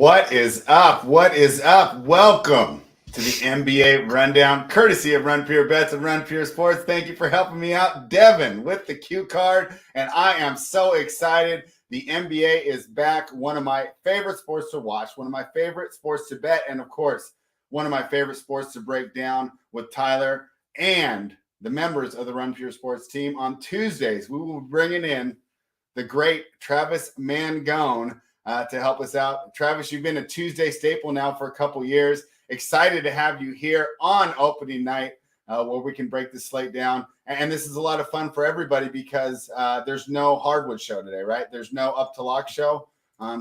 What is up? What is up? Welcome to the NBA Rundown, courtesy of Run Pure Bets and Run Pure Sports. Thank you for helping me out, Devin, with the cue card. And I am so excited. The NBA is back. One of my favorite sports to watch, one of my favorite sports to bet, and of course, one of my favorite sports to break down with Tyler and the members of the Run Pure Sports team. On Tuesdays, we will be bringing in the great Travis Mangone to help us out. Travis, you've been a Tuesday staple now for a couple years. Excited to have you here on opening night where we can break the slate down. And this is a lot of fun for everybody because there's no hardwood show today, right? There's no up to lock show.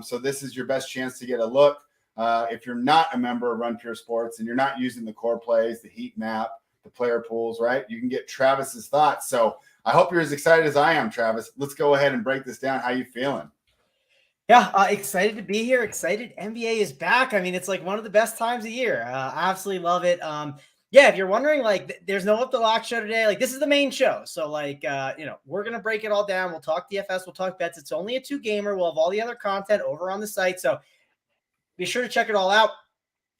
So this is your best chance to get a look. If you're not a member of Run Pure Sports and you're not using the core plays, the heat map, the player pools, right? You can get Travis's thoughts. So I hope you're as excited as I am, Travis. Let's go ahead and break this down. How you feeling? Yeah, excited to be here. Excited. NBA is back. I mean, it's like one of the best times of year. I absolutely love it. Yeah, if you're wondering, like, there's no up the lock show today. Like, this is the main show. So, like, we're going to break it all down. We'll talk DFS. We'll talk bets. It's only a 2-gamer. We'll have all the other content over on the site. So be sure to check it all out.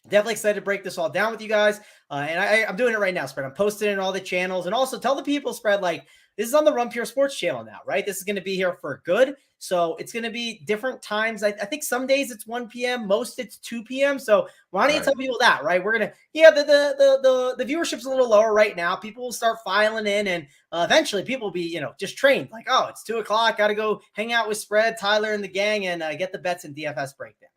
Definitely excited to break this all down with you guys. And I'm doing it right now, Spread. I'm posting it in all the channels. And also tell the people, Spread, like, this is on the Run Pure Sports channel now, right? This is going to be here for good. So it's going to be different times. I think some days it's 1 p.m. Most it's 2 p.m. So why don't you tell people that, right? We're going to, the viewership's a little lower right now. People will start filing in and eventually people will be, just trained like, oh, it's 2 o'clock. Got to go hang out with Spread, Tyler and the gang and get the bets and DFS breakdown.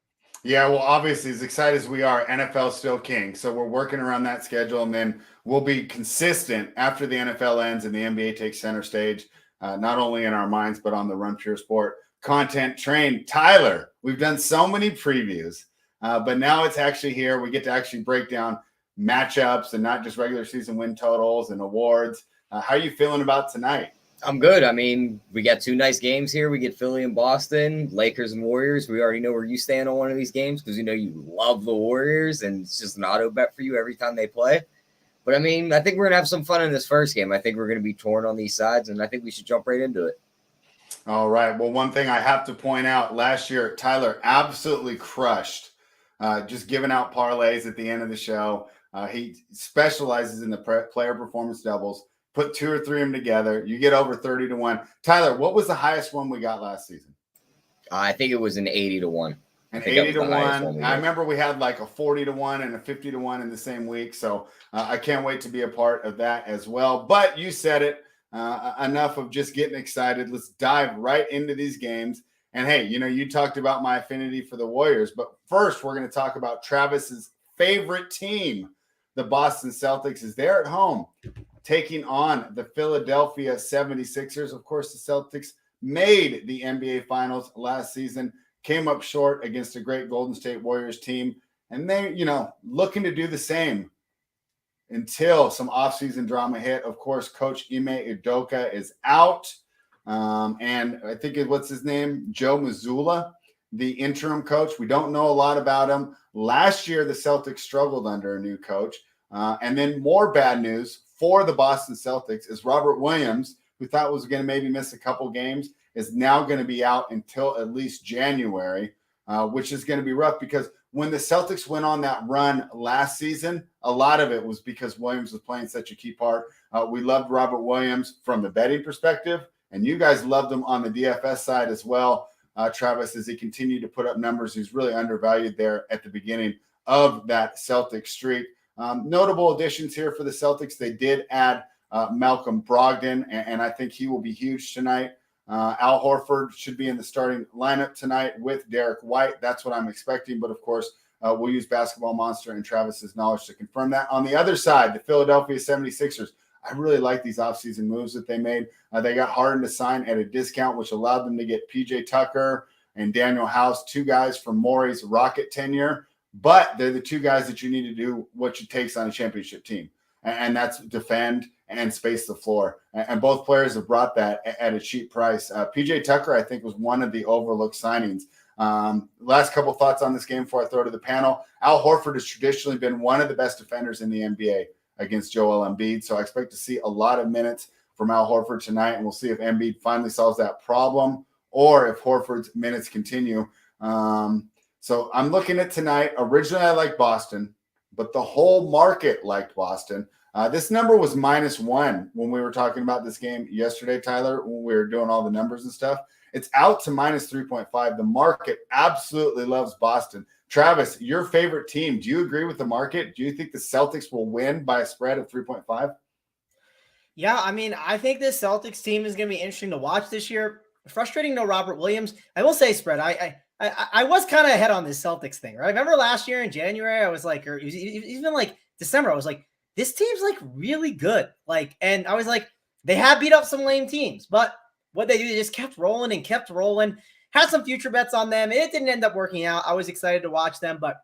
Yeah, well, obviously, as excited as we are, NFL's still king. So we're working around that schedule, and then we'll be consistent after the NFL ends and the NBA takes center stage, not only in our minds, but on the Run Pure Sport content train. Tyler, we've done so many previews, but now it's actually here. We get to actually break down matchups and not just regular season win totals and awards. How are you feeling about tonight? I'm good. I mean, we got 2 nice games here. We get Philly and Boston, Lakers and Warriors. We already know where you stand on one of these games because you love the Warriors, and it's just an auto bet for you every time they play. But, I mean, I think we're going to have some fun in this first game. I think we're going to be torn on these sides, and I think we should jump right into it. All right. Well, one thing I have to point out, last year, Tyler absolutely crushed just giving out parlays at the end of the show. He specializes in the player performance doubles. Put 2 or 3 of them together. You get over 30 to 1. Tyler, what was the highest one we got last season? I think it was an 80 to 1. An 80 to 1. I remember we had like a 40 to 1 and a 50 to 1 in the same week. So I can't wait to be a part of that as well. But you said it. Enough of just getting excited. Let's dive right into these games. And hey, you talked about my affinity for the Warriors. But first, we're going to talk about Travis's favorite team, the Boston Celtics, as they're at home, taking on the Philadelphia 76ers. Of course, the Celtics made the NBA Finals last season, came up short against a great Golden State Warriors team, and they, looking to do the same until some offseason drama hit. Of course, Coach Ime Udoka is out, and I think what's his name? Joe Mazzulla, the interim coach. We don't know a lot about him. Last year, the Celtics struggled under a new coach, and then more bad news for the Boston Celtics is Robert Williams, who thought was going to maybe miss a couple games, is now going to be out until at least January, which is going to be rough because when the Celtics went on that run last season, a lot of it was because Williams was playing such a key part. We loved Robert Williams from the betting perspective, and you guys loved him on the DFS side as well, Travis, as he continued to put up numbers. He's really undervalued there at the beginning of that Celtics streak. Notable additions here for the Celtics. They did add Malcolm Brogdon, and I think he will be huge tonight. Al Horford should be in the starting lineup tonight with Derek White. That's what I'm expecting. But, of course, we'll use Basketball Monster and Travis's knowledge to confirm that. On the other side, the Philadelphia 76ers, I really like these offseason moves that they made. They got Harden to sign at a discount, which allowed them to get P.J. Tucker and Daniel House, 2 guys from Morey's Rocket tenure. But they're the 2 guys that you need to do what it takes on a championship team, and that's defend and space the floor. And both players have brought that at a cheap price. P.J. Tucker, I think, was one of the overlooked signings. Last couple thoughts on this game before I throw to the panel. Al Horford has traditionally been one of the best defenders in the NBA against Joel Embiid, so I expect to see a lot of minutes from Al Horford tonight, and we'll see if Embiid finally solves that problem or if Horford's minutes continue. So I'm looking at tonight. Originally, I liked Boston, but the whole market liked Boston. This number was -1 when we were talking about this game yesterday, Tyler, when we were doing all the numbers and stuff. It's out to -3.5. The market absolutely loves Boston. Travis, your favorite team, do you agree with the market? Do you think the Celtics will win by a spread of 3.5? Yeah, I mean, I think this Celtics team is going to be interesting to watch this year. Frustrating, no Robert Williams. I will say spread. I was kind of ahead on this Celtics thing, right? I remember last year in January, I was like, or even like December, I was like, this team's like really good. Like, and I was like, they have beat up some lame teams, but what they do, they just kept rolling and kept rolling. Had some future bets on them. It didn't end up working out. I was excited to watch them, but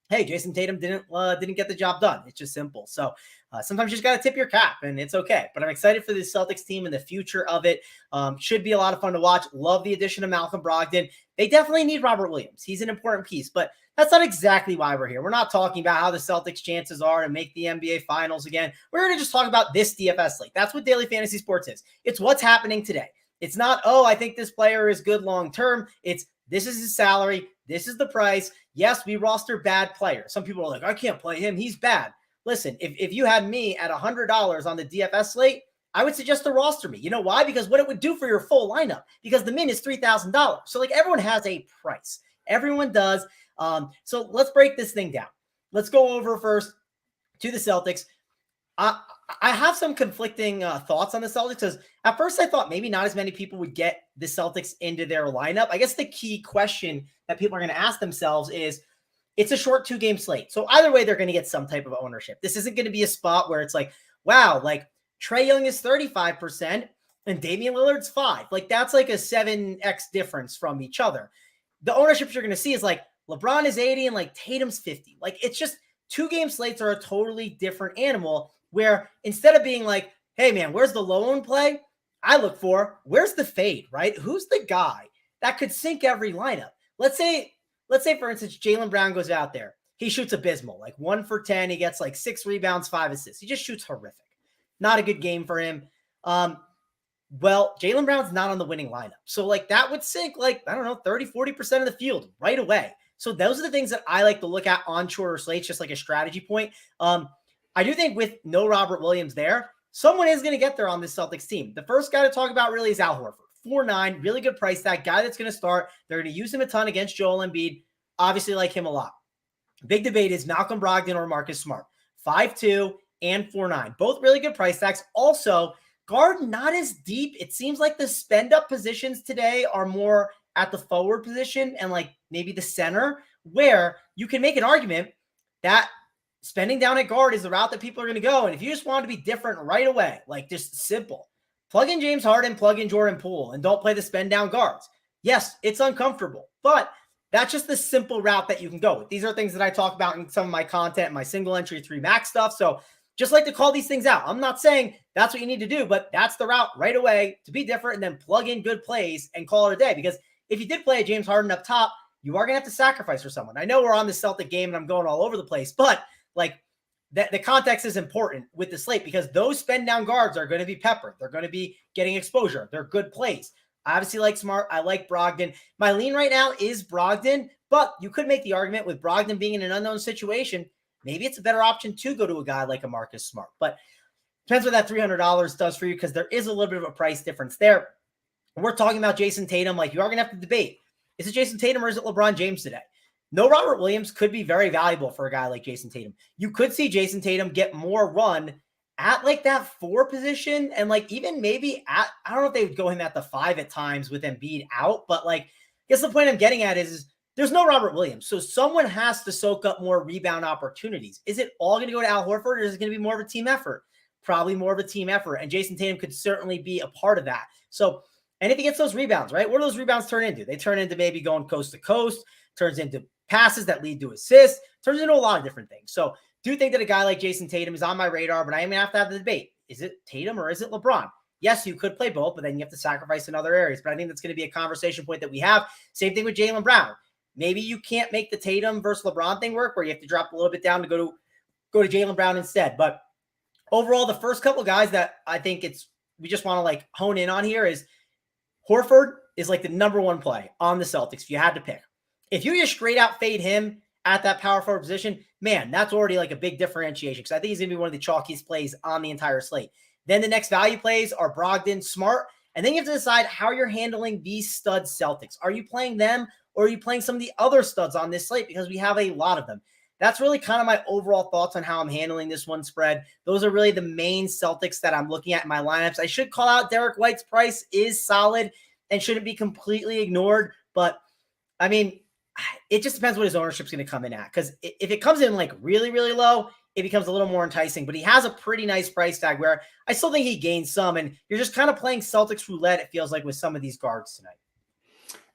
hey, Jason Tatum didn't get the job done. It's just simple. So sometimes you just got to tip your cap, and it's okay. But I'm excited for this Celtics team and the future of it. Should be a lot of fun to watch. Love the addition of Malcolm Brogdon. They definitely need Robert Williams. He's an important piece, but that's not exactly why we're here. We're not talking about how the Celtics' chances are to make the NBA Finals again. We're going to just talk about this DFS slate. That's what Daily Fantasy Sports is. It's what's happening today. It's not, oh, I think this player is good long-term. It's this is his salary. This is the price. Yes, we roster bad players. Some people are like, I can't play him. He's bad. Listen, if you had me at $100 on the DFS slate, I would suggest to roster me. You know why? Because what it would do for your full lineup, because the min is $3,000. So like everyone has a price. Everyone does. So let's break this thing down. Let's go over first to the Celtics. I have some conflicting thoughts on the Celtics because at first I thought maybe not as many people would get the Celtics into their lineup. I guess the key question that people are going to ask themselves is, it's a short 2-game slate. So either way, they're going to get some type of ownership. This isn't going to be a spot where it's like, wow, like Trae Young is 35% and Damian Lillard's 5%. Like that's like a 7x difference from each other. The ownerships you're going to see is like LeBron is 80 and like Tatum's 50. Like it's just 2-game slates are a totally different animal where instead of being like, hey man, where's the low owned play? I look for where's the fade, right? Who's the guy that could sink every lineup? Let's say for instance, Jaylen Brown goes out there. He shoots abysmal, like 1 for 10. He gets like 6 rebounds, 5 assists. He just shoots horrific. Not a good game for him. Well, Jaylen Brown's not on the winning lineup. So like that would sink like, I don't know, 30, 40% of the field right away. So those are the things that I like to look at on shorter slates, just like a strategy point. I do think with no Robert Williams there, someone is going to get there on this Celtics team. The first guy to talk about really is Al Horford. 4.9, really good price tag, guy that's going to start. They're going to use him a ton against Joel Embiid. Obviously like him a lot. Big debate is Malcolm Brogdon or Marcus Smart. 5.2 and 4.9. Both really good price tags. Also, guard not as deep. It seems like the spend up positions today are more at the forward position and like maybe the center, where you can make an argument that spending down at guard is the route that people are going to go. And if you just want to be different right away, like just simple, plug in James Harden, plug in Jordan Poole, and don't play the spend down guards. Yes, it's uncomfortable, but that's just the simple route that you can go with. These are things that I talk about in some of my content, my single entry 3 max stuff. So just like to call these things out. I'm not saying that's what you need to do, but that's the route right away to be different and then plug in good plays and call it a day. Because if you did play a James Harden up top, you are going to have to sacrifice for someone. I know we're on the Celtic game and I'm going all over the place, but like that the context is important with the slate because those spend down guards are going to be peppered. They're going to be getting exposure. They're good plays. I obviously like Smart. I like Brogdon. My lean right now is Brogdon, but you could make the argument with Brogdon being in an unknown situation. Maybe it's a better option to go to a guy like a Marcus Smart, but depends what that $300 does for you because there is a little bit of a price difference there. We're talking about Jason Tatum. Like you are going to have to debate. Is it Jason Tatum or is it LeBron James today? No Robert Williams could be very valuable for a guy like Jason Tatum. You could see Jason Tatum get more run at like that 4 position and like even maybe at, I don't know if they would go him at the 5 at times with Embiid out, but like, I guess the point I'm getting at is there's no Robert Williams. So someone has to soak up more rebound opportunities. Is it all going to go to Al Horford or is it going to be more of a team effort? Probably more of a team effort. And Jason Tatum could certainly be a part of that. So, and if he gets those rebounds, right? What do those rebounds turn into? They turn into maybe going coast to coast, turns into passes that lead to assists, turns into a lot of different things. So do think that a guy like Jason Tatum is on my radar, but I am going to have the debate. Is it Tatum or is it LeBron? Yes, you could play both, but then you have to sacrifice in other areas. But I think that's going to be a conversation point that we have. Same thing with Jaylen Brown. Maybe you can't make the Tatum versus LeBron thing work where you have to drop a little bit down to go to Jaylen Brown instead. But overall, the first couple guys that I think we just want to like hone in on here is Horford is like the number 1 play on the Celtics if you had to pick. If you just straight out fade him at that power forward position, man, that's already like a big differentiation because I think he's going to be one of the chalkiest plays on the entire slate. Then the next value plays are Brogdon, Smart, and then you have to decide how you're handling these stud Celtics. Are you playing them or are you playing some of the other studs on this slate? Because we have a lot of them. That's really kind of my overall thoughts on how I'm handling this one spread. Those are really the main Celtics that I'm looking at in my lineups. I should call out Derek White's price is solid and shouldn't be completely ignored. But, I mean, it just depends what his ownership's going to come in at. Because if it comes in like really, really low, it becomes a little more enticing. But he has a pretty nice price tag where I still think he gains some. And you're just kind of playing Celtics roulette, it feels like, with some of these guards tonight.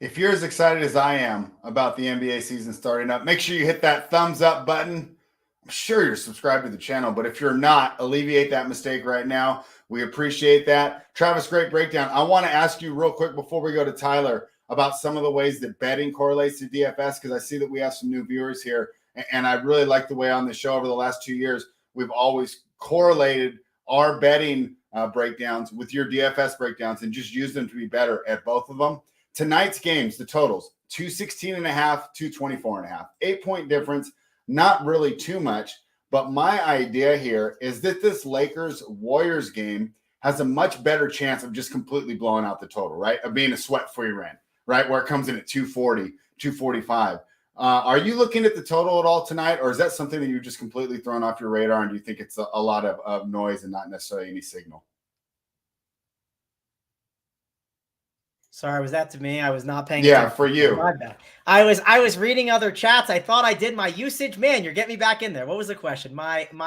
If you're as excited as I am about the NBA season starting up, make sure you hit that thumbs up button. I'm sure you're subscribed to the channel, but if you're not, alleviate that mistake right now. We appreciate that. Travis, great breakdown. I want to ask you real quick before we go to Tyler about some of the ways that betting correlates to DFS, because I see that we have some new viewers here, and I really like the way on the show over the last 2 years, we've always correlated our betting breakdowns with your DFS breakdowns and just used them to be better at both of them. Tonight's games, the totals, 216.5, 224.5, 8-point difference, not really too much. But my idea here is that this Lakers-Warriors game has a much better chance of just completely blowing out the total, right? Of being a sweat-free run, right? Where it comes in at 240, 245. Are you looking at the total at all tonight, or is that something that you're just completely thrown off your radar and do you think it's a lot of noise and not necessarily any signal? Sorry, was that to me? I was not paying attention. attention. For you. My bad. I was reading other chats. I thought I did my usage. Man, you're getting me back in there. What was the question?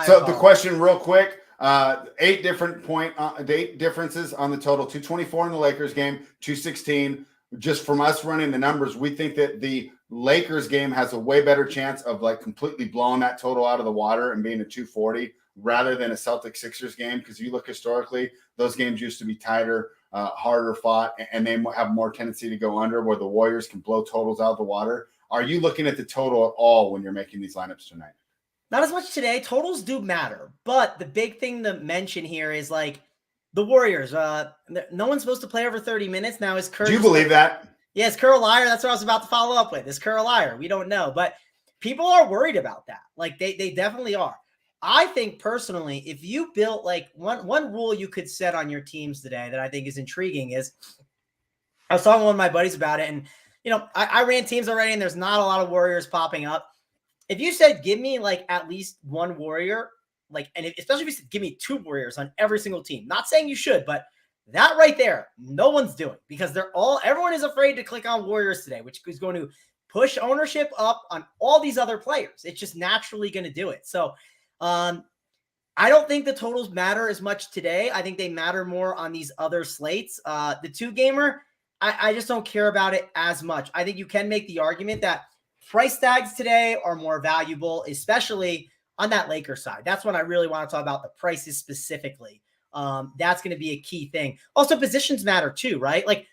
So the question real quick, 8 differences on the total, 224 in the Lakers game, 216. Just from us running the numbers, we think that the Lakers game has a way better chance of like completely blowing that total out of the water and being a 240 rather than a Celtics-Sixers game. Because you look historically, those games used to be tighter, harder fought, and they have more tendency to go under, where the Warriors can blow totals out of the water. Are you looking at the total at all when you're making these lineups tonight? Not as much today. Totals do matter, but the big thing to mention here is like the Warriors. No one's supposed to play over 30 minutes now. Is Kerr? Do you believe that? Yeah, is Kerr a liar? That's what I was about to follow up with. Is Kerr a liar? We don't know, but people are worried about that. Like they definitely are. I think personally, if you built like one rule you could set on your teams today that I think is intriguing is, I was talking to one of my buddies about it, and I ran teams already, and there's not a lot of Warriors popping up. If you said give me like at least one Warrior, like, and especially if you said give me 2 Warriors on every single team, not saying you should, but that right there, no one's doing, because everyone is afraid to click on Warriors today, which is going to push ownership up on all these other players. It's just naturally going to do it. So I don't think the totals matter as much today. I think they matter more on these other slates. The 2-gamer, I just don't care about it as much. I think you can make the argument that price tags today are more valuable, especially on that Lakers side. That's what I really want to talk about, the prices specifically. That's going to be a key thing. Also, positions matter too, right? Like,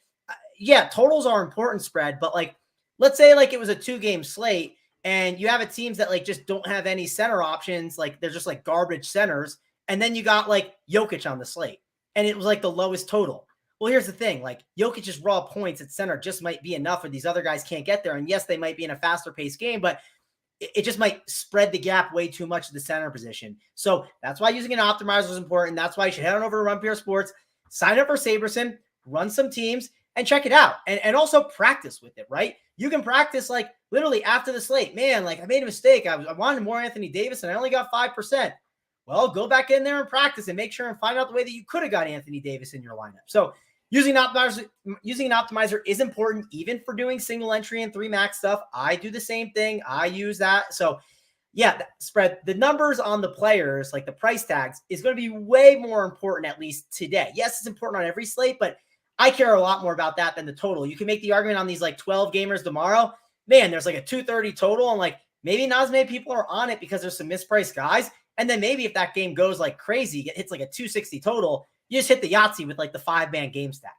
yeah, totals are important spread, but like, let's say like it was a 2-game slate, and you have a teams that like just don't have any center options. Like they're just like garbage centers. And then you got like Jokic on the slate, and it was like the lowest total. Well, here's the thing. Like Jokic's raw points at center just might be enough where these other guys can't get there. And yes, they might be in a faster paced game, but it just might spread the gap way too much to the center position. So that's why using an optimizer is important. That's why you should head on over to Run Pure Sports, sign up for Saberson, run some teams, and check it out. And also practice with it, right? You can practice like literally after the slate. Man, like I made a mistake. I wanted more Anthony Davis and I only got 5%. Well, go back in there and practice and make sure and find out the way that you could have got Anthony Davis in your lineup. So using an optimizer is important even for doing single entry and 3 max stuff. I do the same thing. I use that. So yeah, spread the numbers on the players, like the price tags, is going to be way more important, at least today. Yes, it's important on every slate, but I care a lot more about that than the total. You can make the argument on these like 12 gamers tomorrow. Man, there's like a 230 total, and like maybe not as many people are on it because there's some mispriced guys. And then maybe if that game goes like crazy, it hits like a 260 total, you just hit the Yahtzee with like the 5-man game stack.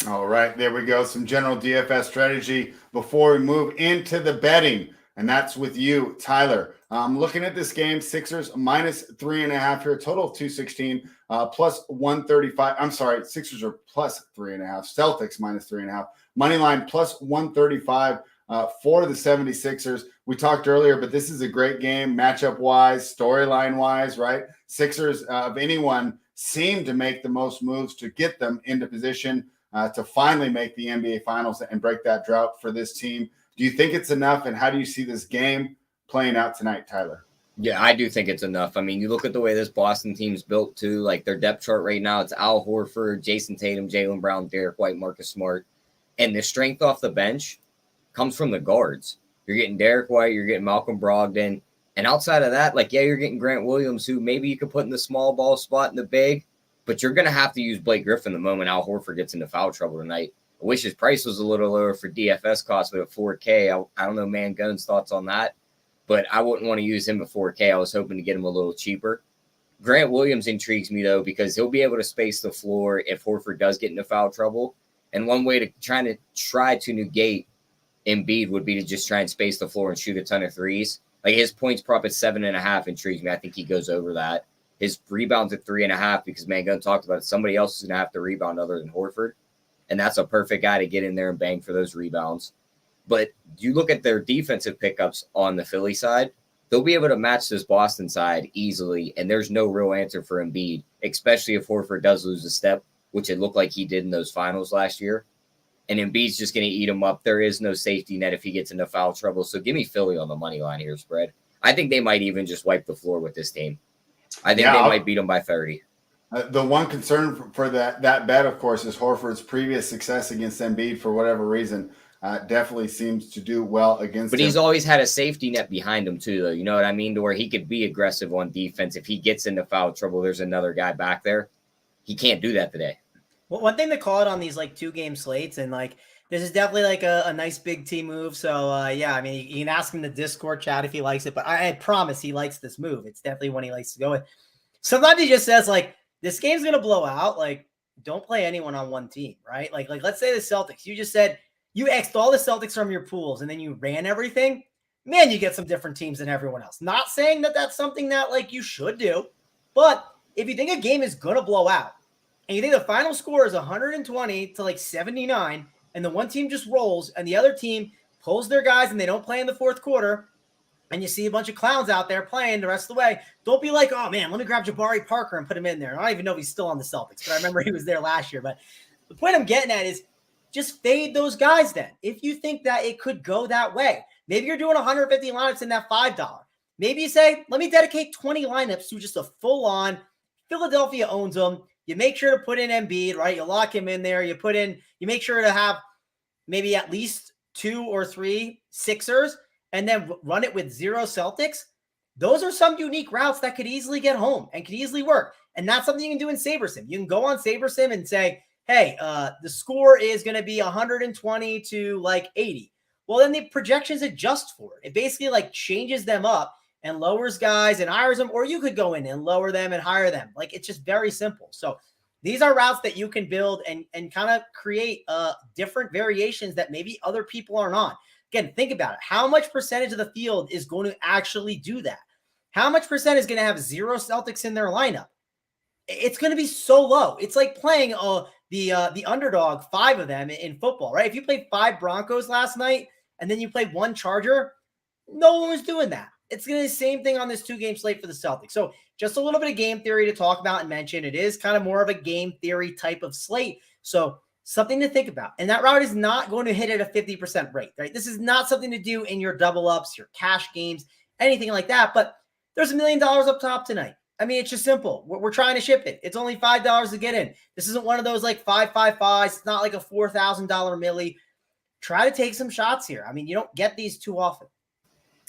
All right, there we go. Some general DFS strategy before we move into the betting. And that's with you, Tyler. Looking at this game, Sixers minus 3.5 here, total of 216, plus 135. I'm sorry, Sixers are plus 3.5. Celtics minus 3.5. Money line plus 135. for the 76ers. We talked earlier, but this is a great game matchup-wise, storyline-wise, right? Sixers, of anyone, seem to make the most moves to get them into position to finally make the NBA Finals and break that drought for this team. Do you think it's enough, and how do you see this game playing out tonight, Tyler? Yeah, I do think it's enough. I mean, you look at the way this Boston team's built, too. Like, their depth chart right now, it's Al Horford, Jason Tatum, Jaylen Brown, Derek White, Marcus Smart. And the strength off the bench comes from the guards. You're getting Derek White, you're getting Malcolm Brogdon. And outside of that, like, yeah, you're getting Grant Williams, who maybe you could put in the small ball spot in the big, but you're going to have to use Blake Griffin the moment Al Horford gets into foul trouble tonight. I wish his price was a little lower for DFS cost, but at $4K, I don't know Mangone's thoughts on that. But I wouldn't want to use him at $4K. I was hoping to get him a little cheaper. Grant Williams intrigues me, though, because he'll be able to space the floor if Horford does get into foul trouble. And one way to try to negate Embiid would be to just try and space the floor and shoot a ton of threes. Like, his points prop at 7.5 intrigues me. I think he goes over that. His rebounds at 3.5, because Mangone talked about it. Somebody else is going to have to rebound other than Horford. And that's a perfect guy to get in there and bang for those rebounds. But you look at their defensive pickups on the Philly side, they'll be able to match this Boston side easily, and there's no real answer for Embiid, especially if Horford does lose a step, which it looked like he did in those finals last year. And Embiid's just going to eat him up. There is no safety net if he gets into foul trouble. So give me Philly on the money line here, spread. I think they might even just wipe the floor with this team. I think they might beat them by 30. The one concern for that bet, of course, is Horford's previous success against Embiid for whatever reason. Definitely seems to do well against him. But he's always had a safety net behind him, too, though. You know what I mean? To where he could be aggressive on defense. If he gets into foul trouble, there's another guy back there. He can't do that today. Well, one thing to call it on these, like, 2-game slates, and, like, this is definitely, like, a nice big team move. So, yeah, I mean, you can ask him in the Discord chat if he likes it. But I promise he likes this move. It's definitely one he likes to go with. Sometimes he just says, like, this game's going to blow out. Like, don't play anyone on one team, right? Like let's say the Celtics. You just said – you X'd all the Celtics from your pools and then you ran everything, man, you get some different teams than everyone else. Not saying that that's something that, like, you should do, but if you think a game is going to blow out and you think the final score is 120 to like 79 and the one team just rolls and the other team pulls their guys and they don't play in the fourth quarter and you see a bunch of clowns out there playing the rest of the way, don't be like, oh, man, let me grab Jabari Parker and put him in there. I don't even know if he's still on the Celtics, but I remember he was there last year. But the point I'm getting at is, just fade those guys then. If you think that it could go that way, maybe you're doing 150 lineups in that $5. Maybe you say, let me dedicate 20 lineups to just a full-on Philadelphia owns them. You make sure to put in Embiid, right? You lock him in there. You make sure to have maybe at least 2 or 3 Sixers and then run it with 0 Celtics. Those are some unique routes that could easily get home and could easily work. And that's something you can do in SaberSim. You can go on SaberSim and say, hey, the score is going to be 120 to like 80. Well, then the projections adjust for it. It basically like changes them up and lowers guys and hires them, or you could go in and lower them and hire them. Like, it's just very simple. So these are routes that you can build and kind of create different variations that maybe other people aren't on. Again, think about it. How much percentage of the field is going to actually do that? How much percent is going to have 0 Celtics in their lineup? It's going to be so low. It's like playing the underdog, 5 of them in football, right? If you played 5 Broncos last night and then you played 1 Charger, no one was doing that. It's going to be the same thing on this 2-game slate for the Celtics. So just a little bit of game theory to talk about and mention. It is kind of more of a game theory type of slate. So something to think about. And that route is not going to hit at a 50% rate, right? This is not something to do in your double ups, your cash games, anything like that. But there's $1 million up top tonight. I mean, it's just simple. We're trying to ship it. It's only $5 to get in. This isn't one of those like 555s. It's not like a $4,000 milli. Try to take some shots here. I mean, you don't get these too often.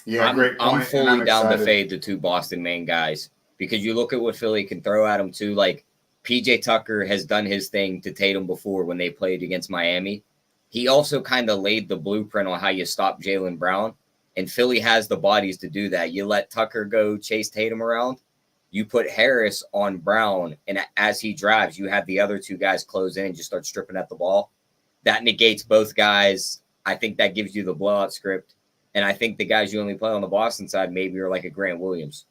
Yeah, great point. I'm fully down to fade the 2 Boston main guys because you look at what Philly can throw at them too. Like PJ Tucker has done his thing to Tatum before when they played against Miami. He also kind of laid the blueprint on how you stop Jaylen Brown, and Philly has the bodies to do that. You let Tucker go chase Tatum around. You put Harris on Brown, and as he drives, you have the other 2 guys close in and just start stripping at the ball. That negates both guys. I think that gives you the blowout script. And I think the guys you only play on the Boston side maybe are like a Grant Williams.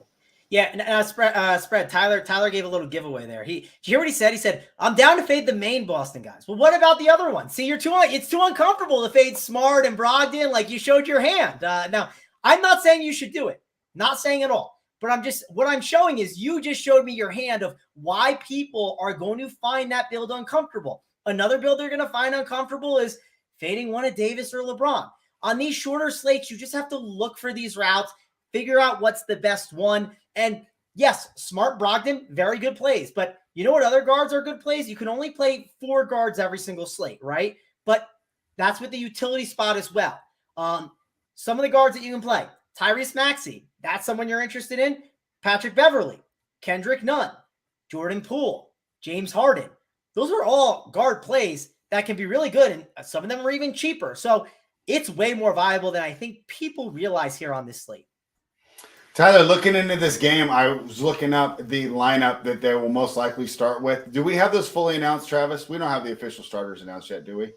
Yeah, and spread. Tyler gave a little giveaway there. Did you hear what he said? He said, "I'm down to fade the main Boston guys." Well, what about the other one? See, it's too uncomfortable to fade Smart and Brogdon like you showed your hand. Now, I'm not saying you should do it. Not saying at all. But what I'm showing is you just showed me your hand of why people are going to find that build uncomfortable. Another build they're going to find uncomfortable is fading one of Davis or LeBron. On these shorter slates, you just have to look for these routes, figure out what's the best one. And yes, Smart, Brogdon, very good plays. But you know what other guards are good plays? You can only play 4 guards every single slate, right? But that's with the utility spot as well. Some of the guards that you can play, Tyrese Maxey, that's someone you're interested in. Patrick Beverly, Kendrick Nunn, Jordan Poole, James Harden. Those are all guard plays that can be really good, and some of them are even cheaper. So it's way more viable than I think people realize here on this slate. Tyler, looking into this game, I was looking up the lineup that they will most likely start with. Do we have those fully announced, Travis? We don't have the official starters announced yet, do we?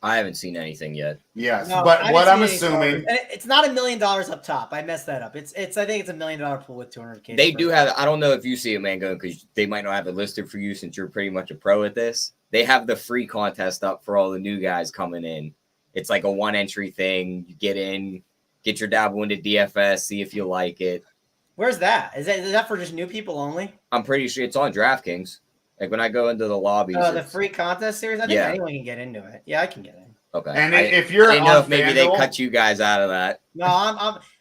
I haven't seen anything yet. Yes, no, but what I'm assuming, it's not $1 million up top. I messed that up. I think it's $1 million pool with 200K. They do have. I don't know if you see it, Mangone, because they might not have it listed for you since you're pretty much a pro at this. They have the free contest up for all the new guys coming in. It's like a 1 entry thing. You get in, get your dabble into DFS, see if you like it. Where's that? Is that for just new people only? I'm pretty sure it's on DraftKings. Like when I go into the lobbies. Oh, the free contest series? I think anyone can get into it. Yeah, I can get in. Okay. And if you're, I didn't know if maybe they cut you guys out of that. No,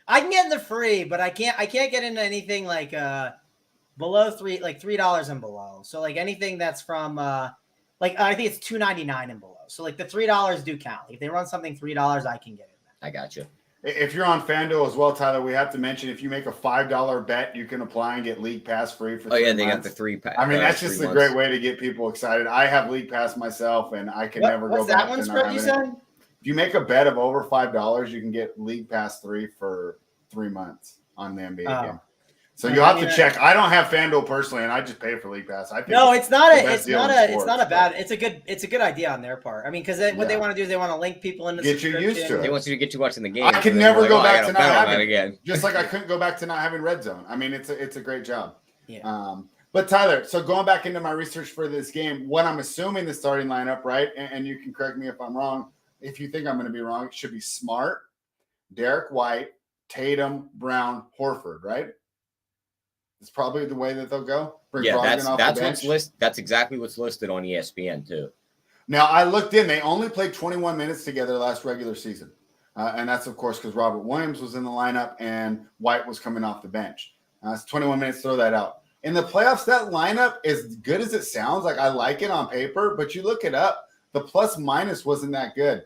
I can get in the free, but I can't get into anything like below $3 and below. So like anything that's from like I think it's $2.99 and below. So like the $3 do count. If they run something $3, I can get in there. I got you. If you're on FanDuel as well, Tyler, we have to mention if you make a $5 bet, you can apply and get League Pass free for 3 months. They got the 3 pass. I mean, that's just a great way to get people excited. I have League Pass myself, and I can never go back. What's that one spread you said? If you make a bet of over $5, you can get League Pass 3 for 3 months on the NBA game. So you'll have to check. I don't have FanDuel personally, and I just pay for League Pass. I think it's a good idea on their part. I mean, because what they want to do is they want to link people into get you used to it. They want you to get you watching the game. I can never go back to not having again. Just like I couldn't go back to not having Red Zone. I mean, it's a great job. Yeah. But Tyler, so going back into my research for this game, what I'm assuming the starting lineup, right? And you can correct me if I'm wrong. If you think I'm going to be wrong, it should be Smart, Derek White, Tatum, Brown, Horford, right? It's probably the way that they'll go. That's what's listed. That's exactly what's listed on ESPN too. Now I looked in; they only played 21 minutes together last regular season, and that's of course because Robert Williams was in the lineup and White was coming off the bench. It's 21 minutes. Throw that out. In the playoffs, that lineup, as good as it sounds, like I like it on paper, but you look it up, the plus minus wasn't that good.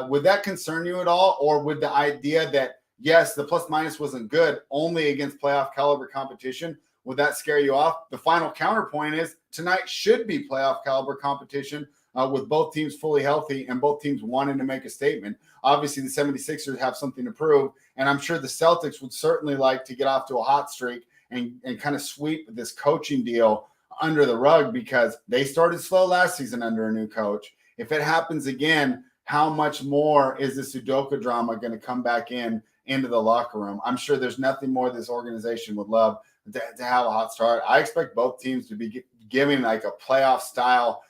Would that concern you at all, or would the idea that yes, the plus minus wasn't good only against playoff caliber competition, would that scare you off? The final counterpoint is tonight should be playoff caliber competition with both teams fully healthy and both teams wanting to make a statement. Obviously, the 76ers have something to prove, and I'm sure the Celtics would certainly like to get off to a hot streak and kind of sweep this coaching deal under the rug because they started slow last season under a new coach. If it happens again, how much more is the Sudoku drama going to come back into the locker room? I'm sure there's nothing more this organization would love to have a hot start. I expect both teams to be giving like a playoff style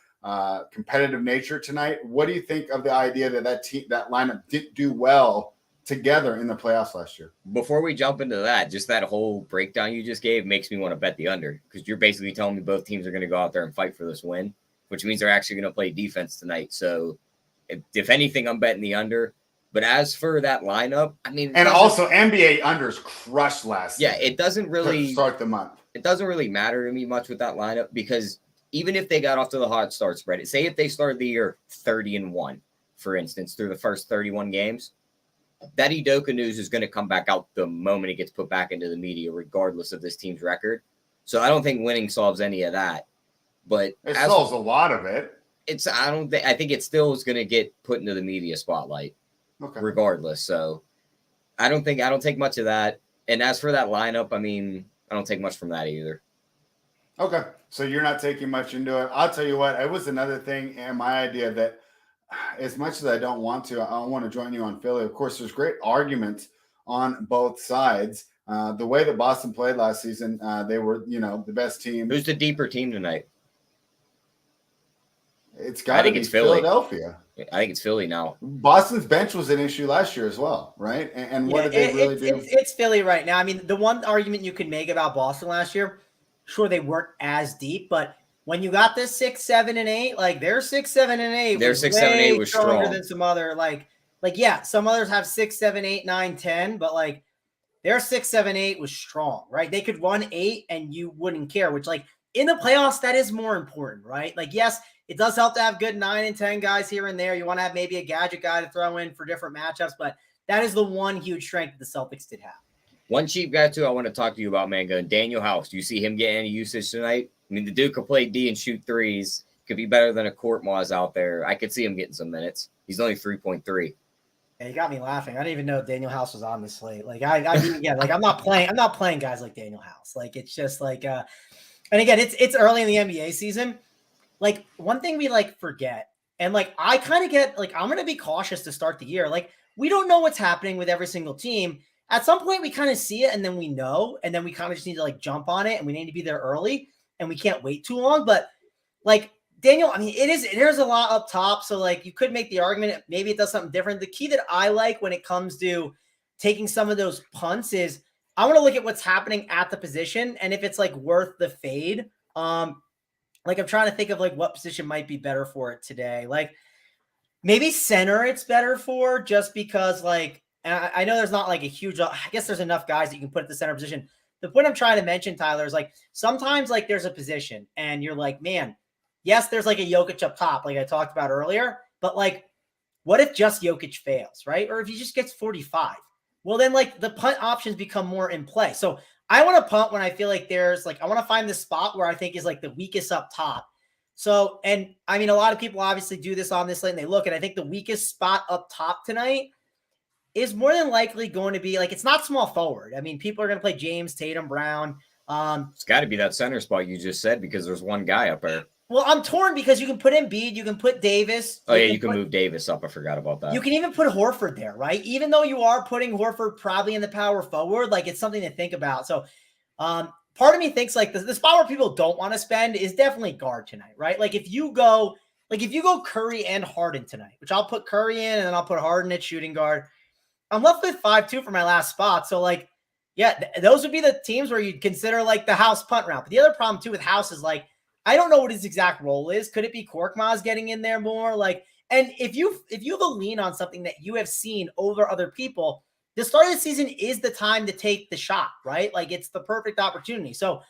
competitive nature tonight. What do you think of the idea that lineup didn't do well together in the playoffs last year? Before we jump into that, just that whole breakdown you just gave makes me want to bet the under because you're basically telling me both teams are going to go out there and fight for this win, which means they're actually going to play defense tonight. So if anything, I'm betting the under. But as for that lineup, I mean, and also NBA unders crushed last season. It doesn't really start the month. It doesn't really matter to me much with that lineup because even if they got off to the hot start spread, say if they started the year 30-1, for instance, through the first 31 games, that Udoka news is going to come back out the moment it gets put back into the media, regardless of this team's record. So I don't think winning solves any of that. But it solves a lot of it. I think it still is going to get put into the media spotlight. Okay. Regardless. So I don't take much of that. And as for that lineup, I mean, I don't take much from that either. Okay. So you're not taking much into it. I'll tell you what, it was another thing and my idea that as much as I don't want to join you on Philly. Of course, there's great arguments on both sides. the way that Boston played last season, they were, the best team. Who's the deeper team tonight? It's got to be Philadelphia. I think it's Philly now. Boston's bench was an issue last year as well, right? And what did they really do? It's Philly right now. I mean, the one argument you could make about Boston last year, sure, they weren't as deep, but when you got this 6, 7, and 8, like their 6, 7, and 8, their 6, 7, and 8 was stronger than some other yeah, some others have 6, 7, 8, 9, 10, but like their 6, 7, 8 was strong, right? They could run 8 and you wouldn't care, which like in the playoffs, that is more important, right? Like, yes, it does help to have good 9 and 10 guys here and there. You want to have maybe a gadget guy to throw in for different matchups, but that is the one huge strength that the Celtics did have. One cheap guy, too, I want to talk to you about, Mangone. Daniel House. Do you see him getting any usage tonight? I mean, the dude could play D and shoot threes. Could be better than a Korkmaz out there. I could see him getting some minutes. He's only 3.3. Yeah, you got me laughing. I didn't even know Daniel House was on the slate. Like, I'm not playing guys like Daniel House. Like, it's just like, and again, it's early in the NBA season. Like, one thing we forget, and I kind of get I'm going to be cautious to start the year. Like, we don't know what's happening with every single team. At some point, we kind of see it, and then we know, and then we kind of just need to jump on it, and we need to be there early, and we can't wait too long. But Daniel, I mean, there's a lot up top, so you could make the argument maybe it does something different. The key that I like when it comes to taking some of those punts is I want to look at what's happening at the position, and if it's worth the fade. I'm trying to think of what position might be better for it today. Maybe center it's better for, just because and I know there's not a huge, I guess there's enough guys that you can put at the center position. The point I'm trying to mention, Tyler, is sometimes there's a position and you're man, yes, there's a Jokic up top, like I talked about earlier, but what if just Jokic fails, right? Or if he just gets 45? Well, then the punt options become more in play. So I want to punt when I feel there's I want to find the spot where I think is the weakest up top. So, and I mean, a lot of people obviously do this on this slate and they look, and I think the weakest spot up top tonight is more than likely going to be it's not small forward. I mean, people are going to play James, Tatum, Brown. It's got to be that center spot you just said, because there's one guy up there. Well, I'm torn because you can put Embiid, you can put Davis. Oh, yeah, you can move Davis up. I forgot about that. You can even put Horford there, right? Even though you are putting Horford probably in the power forward, it's something to think about. So part of me thinks the spot where people don't want to spend is definitely guard tonight, right? If you go Curry and Harden tonight, which I'll put Curry in and then I'll put Harden at shooting guard, I'm left with 5-2 for my last spot. So those would be the teams where you'd consider the House punt route. But the other problem too with House is I don't know what his exact role is. Could it be Korkmaz getting in there more? And if you have a lean on something that you have seen over other people, the start of the season is the time to take the shot, right? It's the perfect opportunity. So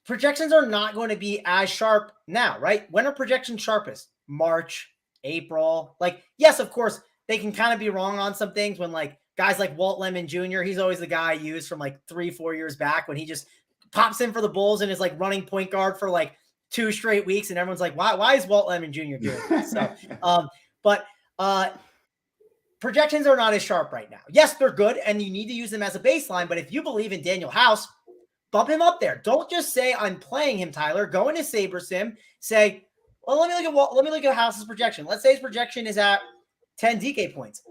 projections are not going to be as sharp now, right? When are projections sharpest? March, April. Yes, of course, they can kind of be wrong on some things when guys like Walt Lemon Jr., he's always the guy I used from 3-4 years back when he just pops in for the Bulls and is running point guard for 2 straight weeks. And everyone's why is Walt Lemon Jr. doing this? So, but projections are not as sharp right now. Yes, they're good and you need to use them as a baseline. But if you believe in Daniel House, bump him up there. Don't just say I'm playing him, Tyler. Go into SaberSim, say, well, let me look at House's projection. Let's say his projection is at 10 DK points.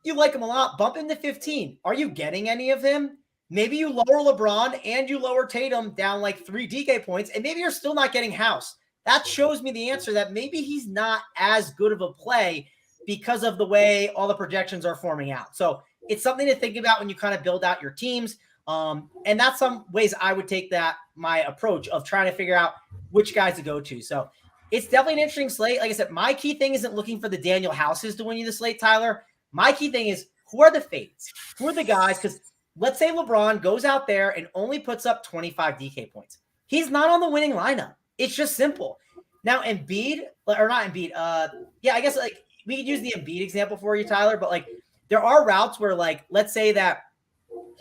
You like him a lot. Bump him to 15. Are you getting any of him? Maybe you lower LeBron and you lower Tatum down 3 DK points, and maybe you're still not getting House. That shows me the answer that maybe he's not as good of a play because of the way all the projections are forming out. So it's something to think about when you kind of build out your teams. And that's some ways I would take my approach of trying to figure out which guys to go to. So it's definitely an interesting slate. Like I said, my key thing isn't looking for the Daniel Houses to win you the slate, Tyler. My key thing is who are the fades? Who are the guys? Because let's say LeBron goes out there and only puts up 25 DK points. He's not on the winning lineup. It's just simple. Now, Embiid, or not Embiid, I guess we could use the Embiid example for you, Tyler, but there are routes where let's say that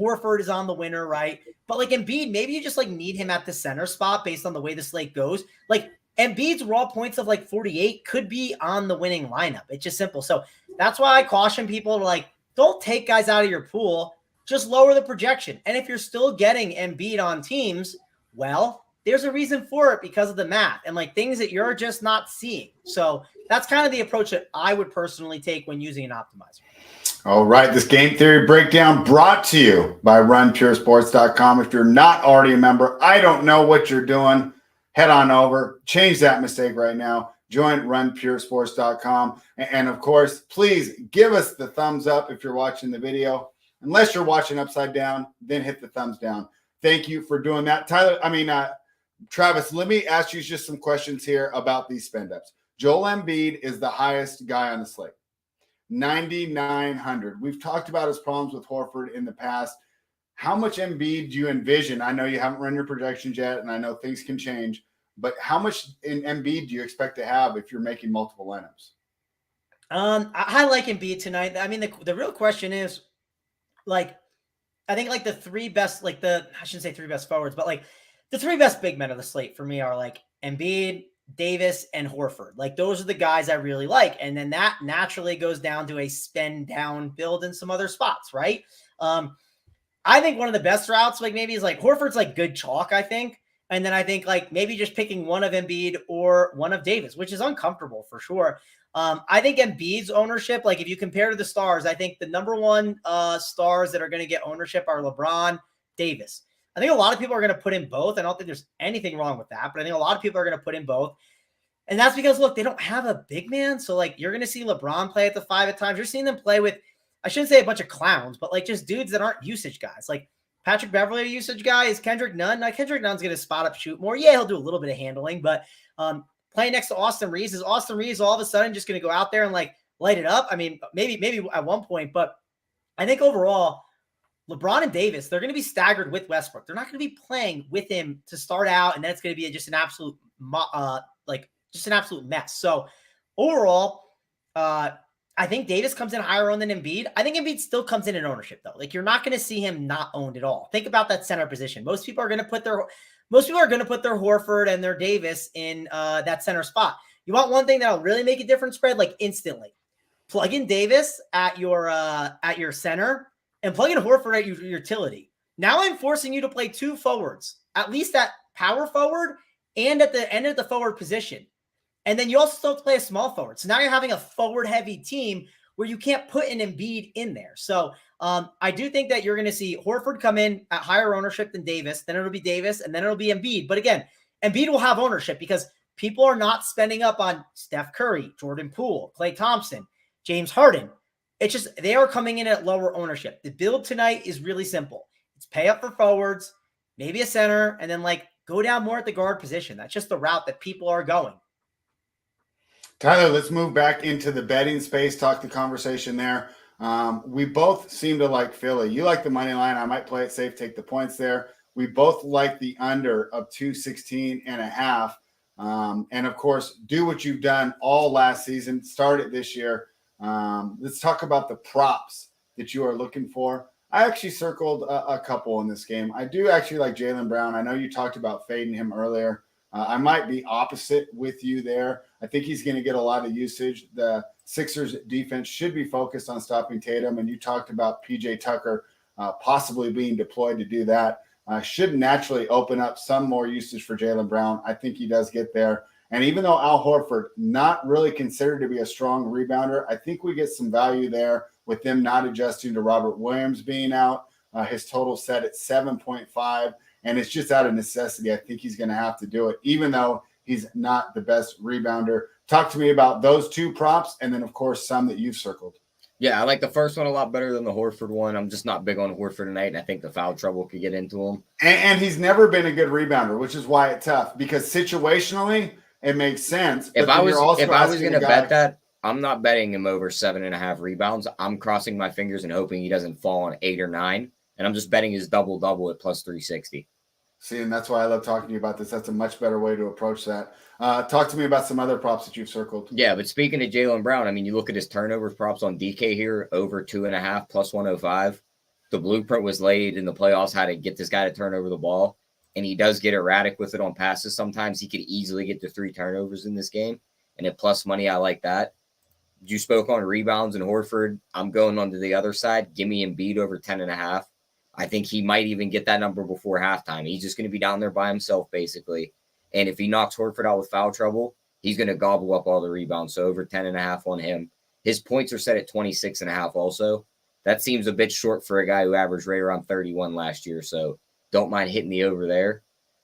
Horford is on the winner, right? But Embiid, maybe you just need him at the center spot based on the way the slate goes. Embiid's raw points of 48 could be on the winning lineup. It's just simple. So that's why I caution people to don't take guys out of your pool. Just lower the projection. And if you're still getting Embiid on teams, well, there's a reason for it because of the math and things that you're just not seeing. So that's kind of the approach that I would personally take when using an optimizer. All right, this game theory breakdown brought to you by runpuresports.com. If you're not already a member, I don't know what you're doing. Head on over, change that mistake right now. Join runpuresports.com. And of course, please give us the thumbs up if you're watching the video. Unless you're watching upside down, then hit the thumbs down. Thank you for doing that. Travis, let me ask you just some questions here about these spend ups. Joel Embiid is the highest guy on the slate. 9,900. We've talked about his problems with Horford in the past. How much Embiid do you envision? I know you haven't run your projections yet, and I know things can change, but how much in Embiid do you expect to have if you're making multiple lineups? I like Embiid tonight. I mean, the real question is, I think the three best, I shouldn't say three best forwards, but the three best big men of the slate for me are Embiid, Davis, and Horford. Those are the guys I really like. And then that naturally goes down to a spend down build in some other spots, right? I think one of the best routes, maybe is Horford's good chalk, I think. And then I think maybe just picking one of Embiid or one of Davis, which is uncomfortable for sure. I think Embiid's ownership, if you compare to the stars, I think the number one stars that are going to get ownership are LeBron, Davis. I think a lot of people are going to put in both. I don't think there's anything wrong with that, but I think a lot of people are going to put in both. And that's because, look, they don't have a big man. So, you're going to see LeBron play at the 5 at times. You're seeing them play with, I shouldn't say a bunch of clowns, but just dudes that aren't usage guys. Patrick Beverley, a usage guy. Is Kendrick Nunn? Now, Kendrick Nunn's going to spot up, shoot more. Yeah, he'll do a little bit of handling, but playing next to Austin Reeves, is Austin Reeves all of a sudden just going to go out there and light it up? I mean, maybe at one point, but I think overall, LeBron and Davis, they're going to be staggered with Westbrook. They're not going to be playing with him to start out, and then it's going to be just an absolute mess. So overall, I think Davis comes in higher owned than Embiid. I think Embiid still comes in ownership though. You're not going to see him not owned at all. Think about that center position. Most people are going to put their Horford and their Davis in that center spot. You want one thing that'll really make a difference, spread instantly. Plug in Davis at your center and plug in Horford at your utility. Now I'm forcing you to play two forwards, at least at power forward and at the end of the forward position. And then you also still play a small forward. So now you're having a forward-heavy team where you can't put an Embiid in there. So I do think that you're going to see Horford come in at higher ownership than Davis. Then it'll be Davis, and then it'll be Embiid. But again, Embiid will have ownership because people are not spending up on Steph Curry, Jordan Poole, Klay Thompson, James Harden. It's just they are coming in at lower ownership. The build tonight is really simple. It's pay up for forwards, maybe a center, and then go down more at the guard position. That's just the route that people are going. Tyler, let's move back into the betting space, talk the conversation there. We both seem to like Philly. You like the money line. I might play it safe, take the points there. We both like the under of 216.5. And of course, do what you've done all last season. Start it this year. Let's talk about the props that you are looking for. I actually circled a couple in this game. I do actually like Jaylen Brown. I know you talked about fading him earlier. I might be opposite with you there. I think he's going to get a lot of usage. The Sixers defense should be focused on stopping Tatum. And you talked about PJ Tucker possibly being deployed to do that. Should naturally open up some more usage for Jaylen Brown. I think he does get there. And even though Al Horford, not really considered to be a strong rebounder, I think we get some value there with them not adjusting to Robert Williams being out. His total set at 7.5. And it's just out of necessity. I think he's going to have to do it, even though he's not the best rebounder. Talk to me about those two props, and then, of course, some that you've circled. Yeah, I like the first one a lot better than the Horford one. I'm just not big on Horford tonight, and I think the foul trouble could get into him. And he's never been a good rebounder, which is why it's tough, because situationally it makes sense. If I was going to bet that, I'm not betting him over 7.5 rebounds. I'm crossing my fingers and hoping he doesn't fall on 8 or 9. And I'm just betting his double-double at plus 360. See, and that's why I love talking to you about this. That's a much better way to approach that. Talk to me about some other props that you've circled. Yeah, but speaking of Jaylen Brown, I mean, you look at his turnovers props on DK here, over 2.5, plus 105. The blueprint was laid in the playoffs how to get this guy to turn over the ball, and he does get erratic with it on passes. Sometimes he could easily get to 3 turnovers in this game, and at plus money, I like that. You spoke on rebounds and Horford. I'm going on to the other side. Give me Embiid over 10.5. I think he might even get that number before halftime. He's just going to be down there by himself, basically. And if he knocks Horford out with foul trouble, he's going to gobble up all the rebounds. So over 10.5 on him. His points are set at 26.5 also. That seems a bit short for a guy who averaged right around 31 last year. So don't mind hitting the over there.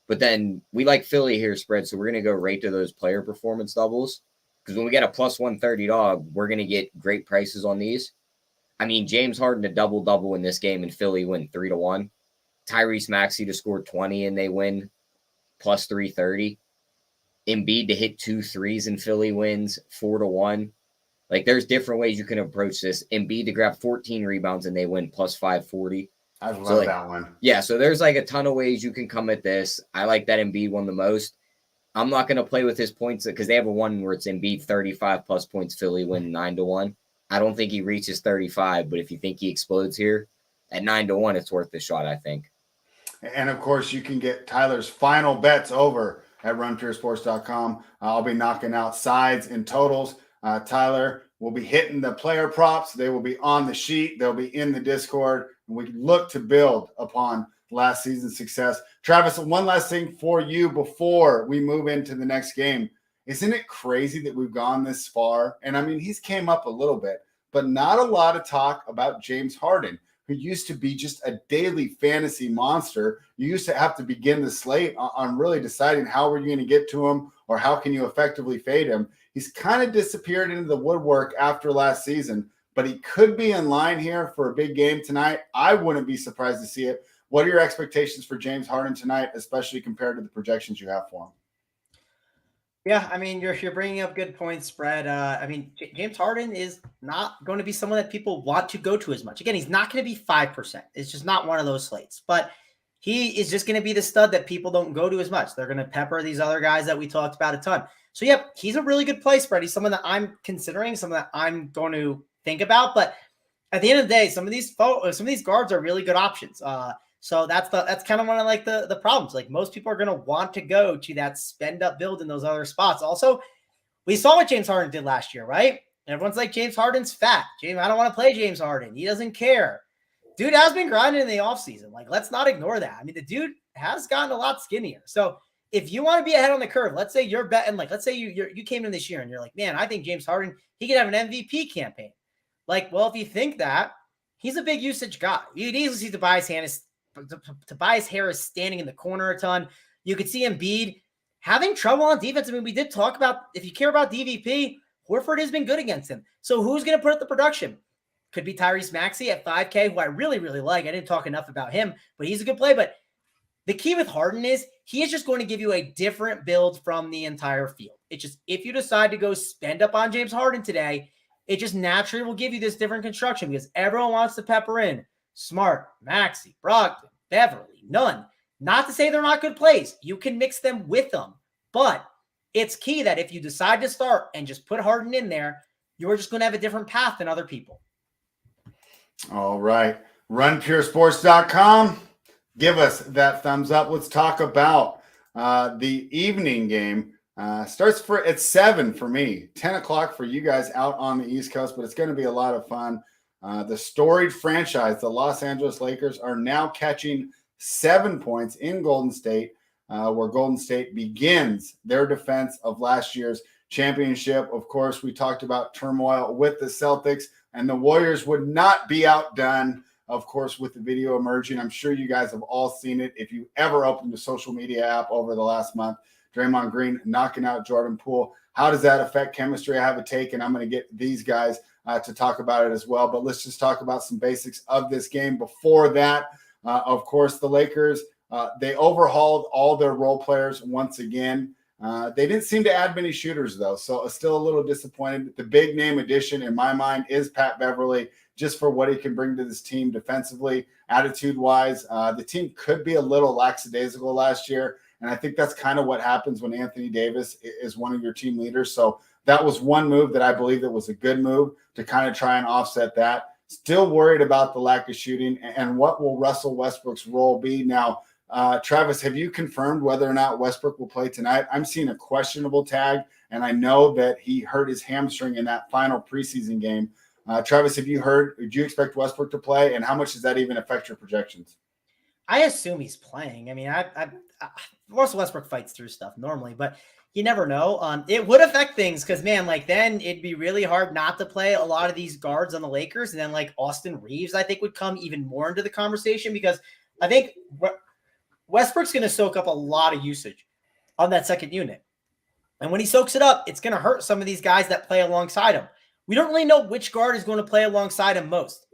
But then we like Philly here spread. So we're going to go right to those player performance doubles. Because when we get a plus 130 dog, we're going to get great prices on these. I mean, James Harden to double in this game and Philly win 3-1. Tyrese Maxey to score 20 and they win plus 330. Embiid to hit 2 threes and Philly wins 4-1. Like, there's different ways you can approach this. Embiid to grab 14 rebounds and they win plus 540. I love that one. Yeah, so there's like a ton of ways you can come at this. I like that Embiid won the most. I'm not going to play with his points because they have a one where it's Embiid 35 plus points, Philly win 9-1. I don't think he reaches 35, but if you think he explodes here at 9-1, it's worth the shot, I think. And of course, you can get Tyler's final bets over at runpuresports.com. I'll be knocking out sides and totals. Tyler will be hitting the player props. They will be on the sheet. They'll be in the Discord. And we look to build upon last season's success. Travis, one last thing for you before we move into the next game. Isn't it crazy that we've gone this far? And I mean, he's came up a little bit, but not a lot of talk about James Harden, who used to be just a daily fantasy monster. You used to have to begin the slate on really deciding how we're going to get to him or how can you effectively fade him. He's kind of disappeared into the woodwork after last season, but he could be in line here for a big game tonight. I wouldn't be surprised to see it. What are your expectations for James Harden tonight, especially compared to the projections you have for him? Yeah, I mean, you're bringing up good points, Brad. I mean, James Harden is not going to be someone that people want to go to as much. Again, he's not going to be 5%. It's just not one of those slates. But he is just going to be the stud that people don't go to as much. They're going to pepper these other guys that we talked about a ton. So, yep, he's a really good play spread. He's someone that I'm considering, someone that I'm going to think about. But at the end of the day, some of these guards are really good options. So that's kind of one of like the problems. Like, most people are going to want to go to that spend up build in those other spots. Also, we saw what James Harden did last year, right? And everyone's like, James Harden's fat. I don't want to play James Harden. He doesn't care. Dude has been grinding in the offseason. Like, let's not ignore that. I mean, the dude has gotten a lot skinnier. So if you want to be ahead on the curve, let's say you're betting, like, let's say you came in this year and you're like, man, I think James Harden, he could have an MVP campaign. Like, well, if you think that, he's a big usage guy. You'd easily see Tobias Harris standing in the corner a ton. You could see Embiid having trouble on defense. I mean, we did talk about, if you care about DVP, Horford has been good against him. So who's going to put up the production? Could be Tyrese Maxey at 5K, who I really, really like. I didn't talk enough about him, but he's a good play. But the key with Harden is he is just going to give you a different build from the entire field. It's just, if you decide to go spend up on James Harden today, it just naturally will give you this different construction because everyone wants to pepper in Smart, Maxey, Brogdon, Beverly, none. Not to say they're not good plays. You can mix them with them. But it's key that if you decide to start and just put Harden in there, you're just going to have a different path than other people. All right. RunPureSports.com. Give us that thumbs up. Let's talk about the evening game. Starts at 7 for me, 10 o'clock for you guys out on the East Coast, but it's going to be a lot of fun. The storied franchise, the Los Angeles Lakers, are now catching 7 points in Golden State, where Golden State begins their defense of last year's championship. Of course, we talked about turmoil with the Celtics, and the Warriors would not be outdone, of course, with the video emerging. I'm sure you guys have all seen it. If you ever opened a social media app over the last month, Draymond Green knocking out Jordan Poole. How does that affect chemistry? I have a take, and I'm going to get these guys to talk about it as well. But let's just talk about some basics of this game. Before that, of course, the Lakers, they overhauled all their role players once again. They didn't seem to add many shooters, though, so still a little disappointed. The big name addition in my mind is Pat Beverly, just for what he can bring to this team defensively, attitude-wise. The team could be a little lackadaisical last year, and I think that's kind of what happens when Anthony Davis is one of your team leaders. So that was one move that I believe that was a good move to kind of try and offset that. Still worried about the lack of shooting, and what will Russell Westbrook's role be now? Travis, have you confirmed whether or not Westbrook will play tonight? I'm seeing a questionable tag, and I know that he hurt his hamstring in that final preseason game. Travis, have you heard? Do you expect Westbrook to play, and how much does that even affect your projections? I assume he's playing. I mean, Russell Westbrook fights through stuff normally, but you never know. It would affect things because, man, like then it'd be really hard not to play a lot of these guards on the Lakers. And then like Austin Reeves, I think would come even more into the conversation because I think Westbrook's going to soak up a lot of usage on that second unit. And when he soaks it up, it's going to hurt some of these guys that play alongside him. We don't really know which guard is going to play alongside him most.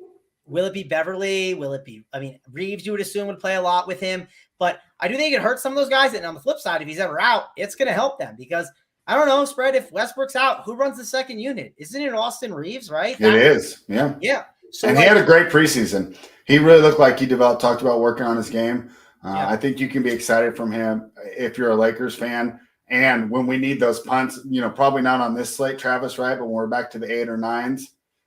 Will it be Beverly? Will it be, Reeves, you would assume, would play a lot with him. But I do think it hurts some of those guys. And on the flip side, if he's ever out, it's going to help them because I don't know, Spread, if Westbrook's out, who runs the second unit? Isn't it Austin Reeves, right? It is. Yeah. Yeah. So and he had a great preseason. He really looked like he talked about working on his game. I think you can be excited from him if you're a Lakers fan. And when we need those punts, probably not on this slate, Travis, right? But when we're back to the 8 or 9s,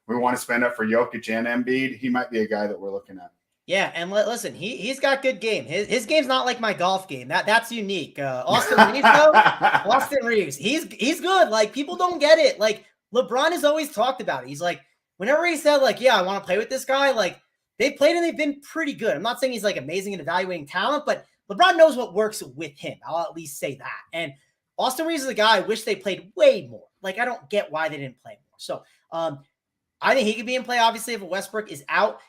we want to spend up for Jokic and Embiid. He might be a guy that we're looking at. Yeah, and listen, he's got good game. His game's not like my golf game. That's unique. Austin Reeves, though, Austin Reeves, he's good. Like, people don't get it. Like, LeBron has always talked about it. He's like, whenever he said, like, yeah, I want to play with this guy, like, they've played and they've been pretty good. I'm not saying he's, like, amazing in evaluating talent, but LeBron knows what works with him. I'll at least say that. And Austin Reeves is a guy I wish they played way more. Like, I don't get why they didn't play more. So, I think he could be in play, obviously, if Westbrook is out.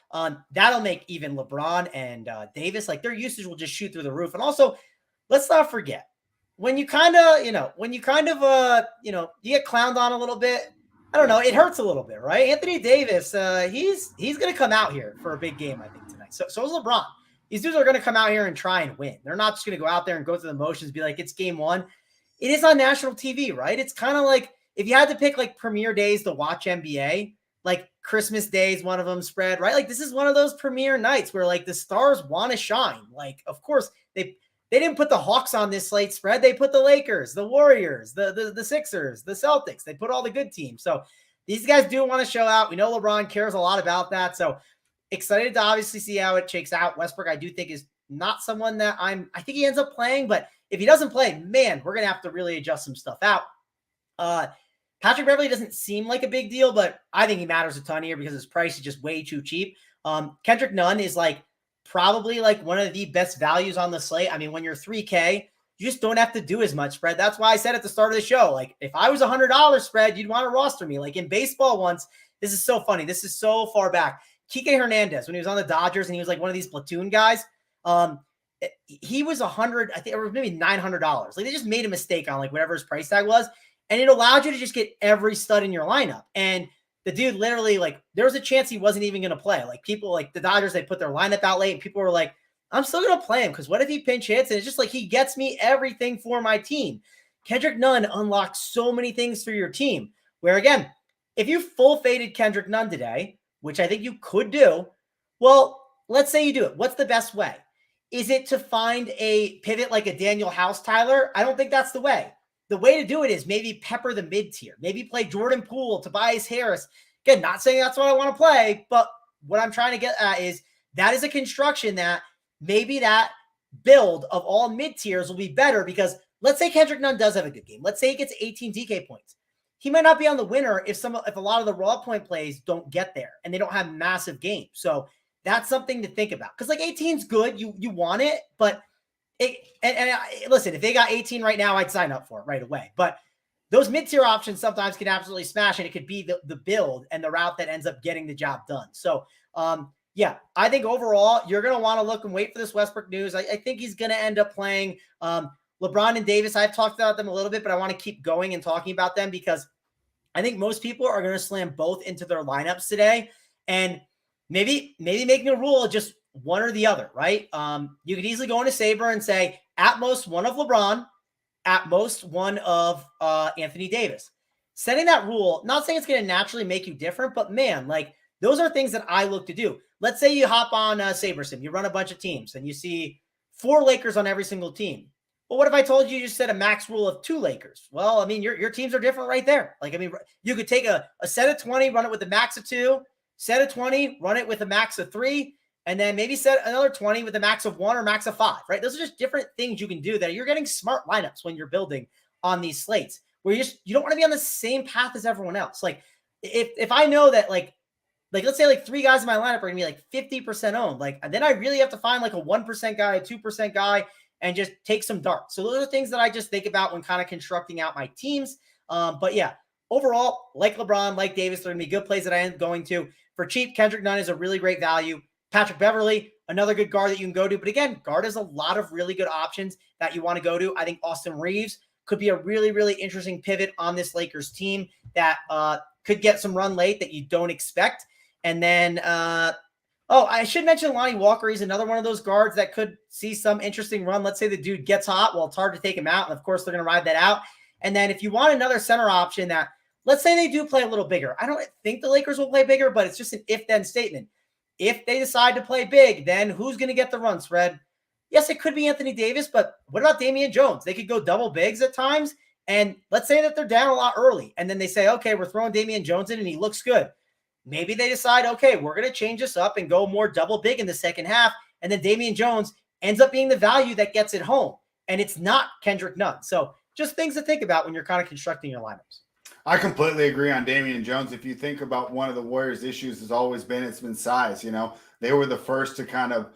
That'll make even LeBron and Davis, like, their usage will just shoot through the roof. And also, let's not forget, when you kind of, you get clowned on a little bit, I don't know, it hurts a little bit, right? Anthony Davis, he's going to come out here for a big game, I think, tonight. So is LeBron. These dudes are going to come out here and try and win. They're not just going to go out there and go through the motions, be like, it's game one. It is on national TV, right? It's kind of like if you had to pick like premier days to watch NBA, like Christmas Day is one of them, Spread, right? Like this is one of those premier nights where like the stars want to shine. Like, of course, they didn't put the Hawks on this slate, Spread. They put the Lakers, the Warriors, the Sixers, the Celtics. They put all the good teams. So these guys do want to show out. We know LeBron cares a lot about that. So excited to obviously see how it shakes out. Westbrook, I do think, is not someone that I think he ends up playing, but if he doesn't play, man, we're going to have to really adjust some stuff out. Patrick Beverly doesn't seem like a big deal, but I think he matters a ton here because his price is just way too cheap. Kendrick Nunn is like probably like one of the best values on the slate. I mean, when you're 3K, you just don't have to do as much, Spread. That's why I said at the start of the show, like if I was $100, Spread, you'd want to roster me. Like in baseball once, this is so funny. This is so far back. Kike Hernandez, when he was on the Dodgers and he was like one of these platoon guys, he was $100, I think, or maybe $900. Like they just made a mistake on like whatever his price tag was. And it allowed you to just get every stud in your lineup. And the dude literally, like, there was a chance he wasn't even going to play. Like, people, like, the Dodgers, they put their lineup out late, and people were like, I'm still going to play him, because what if he pinch hits? And it's just like, he gets me everything for my team. Kendrick Nunn unlocks so many things for your team, where, again, if you full faded Kendrick Nunn today, which I think you could do, well, let's say you do it. What's the best way? Is it to find a pivot like a Daniel House Tyler? I don't think that's the way. The way to do it is maybe pepper the mid-tier. Maybe play Jordan Poole, Tobias Harris. Again, not saying that's what I want to play, but what I'm trying to get at is that is a construction that maybe that build of all mid-tiers will be better because let's say Kendrick Nunn does have a good game. Let's say he gets 18 DK points. He might not be on the winner if a lot of the raw point plays don't get there and they don't have massive games. So that's something to think about. Because like 18 is good. You want it, but listen, if they got 18 right now, I'd sign up for it right away. But those mid-tier options sometimes can absolutely smash, and it could be the build and the route that ends up getting the job done. So, yeah, I think overall you're going to want to look and wait for this Westbrook news. I think he's going to end up playing LeBron and Davis. I've talked about them a little bit, but I want to keep going and talking about them because I think most people are going to slam both into their lineups today, and maybe making a rule of just one or the other, right? You could easily go into Saber and say at most one of LeBron, at most one of Anthony Davis. Setting that rule, not saying it's going to naturally make you different, but man, like those are things that I look to do. Let's say you hop on SaberSim, you run a bunch of teams and you see 4 Lakers on every single team. Well, what if I told you just set a max rule of 2 Lakers? Well, I mean, your teams are different right there. Like, I mean, you could take a set of 20, run it with a max of 2, set of 20, run it with a max of 3, and then maybe set another 20 with a max of 1 or max of 5, right? Those are just different things you can do that you're getting smart lineups when you're building on these slates where you don't want to be on the same path as everyone else. Like if I know that like let's say like 3 guys in my lineup are going to be like 50% owned, like, and then I really have to find like a 1% guy, a 2% guy, and just take some darts. So those are things that I just think about when kind of constructing out my teams. But yeah, overall, like LeBron, like Davis, there are going to be good plays that I am going to. For cheap, Kendrick Nunn is a really great value. Patrick Beverley, another good guard that you can go to. But again, guard has a lot of really good options that you want to go to. I think Austin Reeves could be a really, really interesting pivot on this Lakers team that could get some run late that you don't expect. And then, I should mention Lonnie Walker. He's another one of those guards that could see some interesting run. Let's say the dude gets hot. Well, it's hard to take him out. And of course, they're going to ride that out. And then if you want another center option that, let's say they do play a little bigger. I don't think the Lakers will play bigger, but it's just an if-then statement. If they decide to play big, then who's going to get the run spread? Yes, it could be Anthony Davis, but what about Damian Jones? They could go double bigs at times. And let's say that they're down a lot early. And then they say, okay, we're throwing Damian Jones in and he looks good. Maybe they decide, okay, we're going to change this up and go more double big in the second half. And then Damian Jones ends up being the value that gets it home. And it's not Kendrick Nunn. So just things to think about when you're kind of constructing your lineups. I completely agree on Damian Jones. If you think about one of the Warriors' issues has always been, it's been size. They were the first to kind of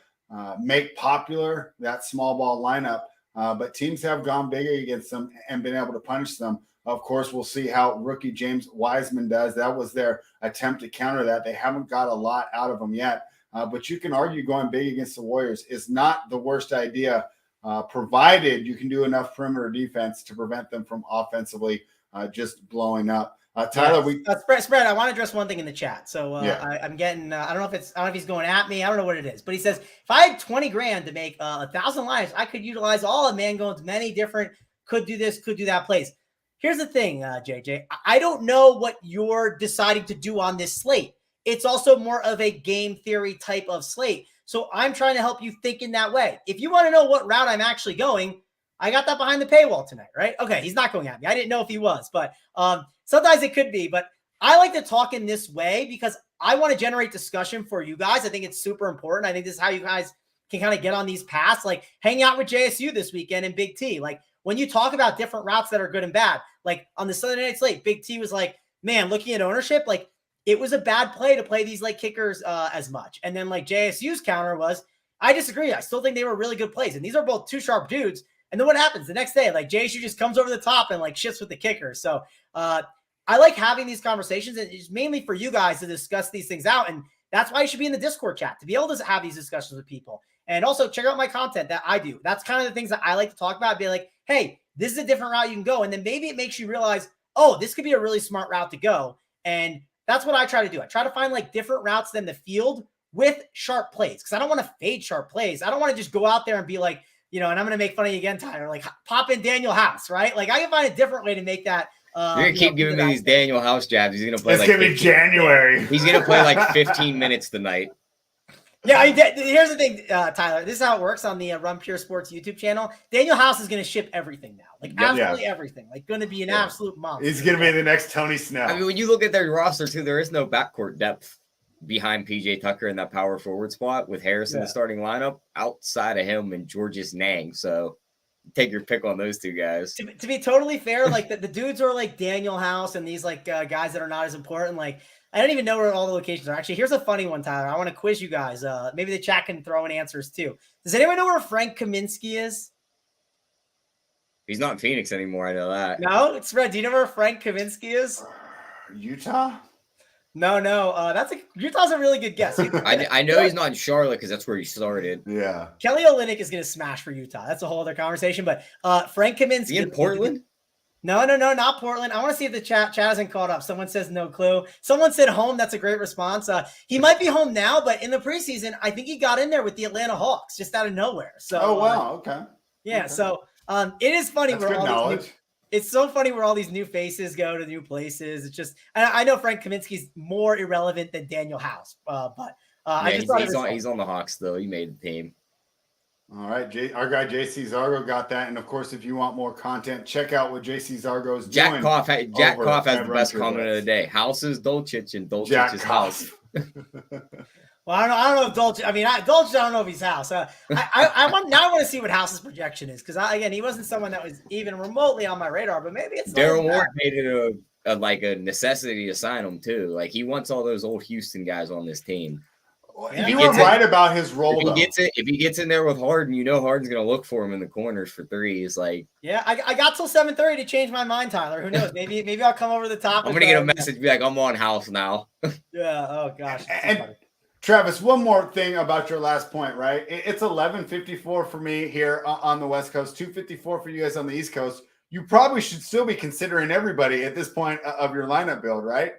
make popular that small ball lineup, but teams have gone big against them and been able to punish them. Of course, we'll see how rookie James Wiseman does. That was their attempt to counter that. They haven't got a lot out of them yet, but you can argue going big against the Warriors is not the worst idea, provided you can do enough perimeter defense to prevent them from offensively just blowing up. Tyler, spread. I want to address one thing in the chat. So I'm getting. I don't know if he's going at me. I don't know what it is, but he says if I had $20,000 to make 1,000 lives, I could utilize all of Mangone's many different could do this, could do that plays. Here's the thing, JJ. I don't know what you're deciding to do on this slate. It's also more of a game theory type of slate. So I'm trying to help you think in that way. If you want to know what route I'm actually going, I got that behind the paywall tonight, right? Okay, he's not going at me. I didn't know if he was, but sometimes it could be. But I like to talk in this way because I want to generate discussion for you guys. I think it's super important. I think this is how you guys can kind of get on these paths, like hang out with JSU this weekend and Big T. Like when you talk about different routes that are good and bad, like on the Sunday night slate, Big T was like, man, looking at ownership, like it was a bad play to play these like kickers as much. And then like JSU's counter was, I disagree. I still think they were really good plays. And these are both two sharp dudes. And then what happens the next day? Like JSU just comes over the top and like shits with the kicker. So I like having these conversations, and it's mainly for you guys to discuss these things out. And that's why you should be in the Discord chat to be able to have these discussions with people. And also check out my content that I do. That's kind of the things that I like to talk about. Be like, hey, this is a different route you can go. And then maybe it makes you realize, oh, this could be a really smart route to go. And that's what I try to do. I try to find like different routes than the field with sharp plays, because I don't want to fade sharp plays. I don't want to just go out there and be like, and I'm going to make fun of you again, Tyler, like pop in Daniel House, right? Like I can find a different way to make that. You're going to keep giving me these Daniel House jabs. He's going to play it's going to be January. He's going to play like 15 minutes tonight. Yeah, here's the thing, Tyler. This is how it works on the Run Pure Sports YouTube channel. Daniel House is going to ship everything now. Like absolutely everything. Like going to be an absolute monster. He's going to be the next Tony Snell. I mean, when you look at their roster too, there is no backcourt depth behind PJ Tucker in that power forward spot with Harris in the starting lineup outside of him and Georges Nang. So take your pick on those two guys. To be totally fair, like the dudes are like Daniel House and these like guys that are not as important. Like I don't even know where all the locations are. Actually, here's a funny one, Tyler. I want to quiz you guys. Maybe the chat can throw in answers too. Does anyone know where Frank Kaminsky is? He's not in Phoenix anymore. I know that. No, it's Red. Do you know where Frank Kaminsky is? Utah? No. Utah's a really good guess. I know he's not in Charlotte because that's where he started. Yeah. Kelly Olynyk is going to smash for Utah. That's a whole other conversation. But Frank Kaminsky. Is he in Portland? No, not Portland. I want to see if the chat hasn't caught up. Someone says no clue. Someone said home. That's a great response. He might be home now, but in the preseason, I think he got in there with the Atlanta Hawks just out of nowhere. So. Oh wow. Okay. Yeah. Okay. So it is funny. That's good knowledge. It's so funny where all these new faces go to new places. It's just, I know Frank Kaminsky's more irrelevant than Daniel House, but I just thought he's on the Hawks though. He made the team. All right, our guy JC Zargo got that, and of course, if you want more content, check out what JC Zargo's doing. Jack Koff has the best comment of the day. House is Dolcic and Dolcic is House. Well, I don't know if Dolcic. I mean, Dolcic. I don't know if he's House. I want to see what House's projection is because again, he wasn't someone that was even remotely on my radar. But maybe it's Daryl Morey made it a necessity to sign him too. Like he wants all those old Houston guys on this team. You were right about his role. If he gets in there with Harden, Harden's going to look for him in the corners for threes. Yeah, I got till 7:30 to change my mind, Tyler. Who knows? Maybe I'll come over the top. I'm going to get a message, be like, I'm on house now. Yeah. Oh gosh. And Travis, one more thing about your last point, right? It's 11:54 for me here on the West Coast, 2:54 for you guys on the East Coast. You probably should still be considering everybody at this point of your lineup build, right?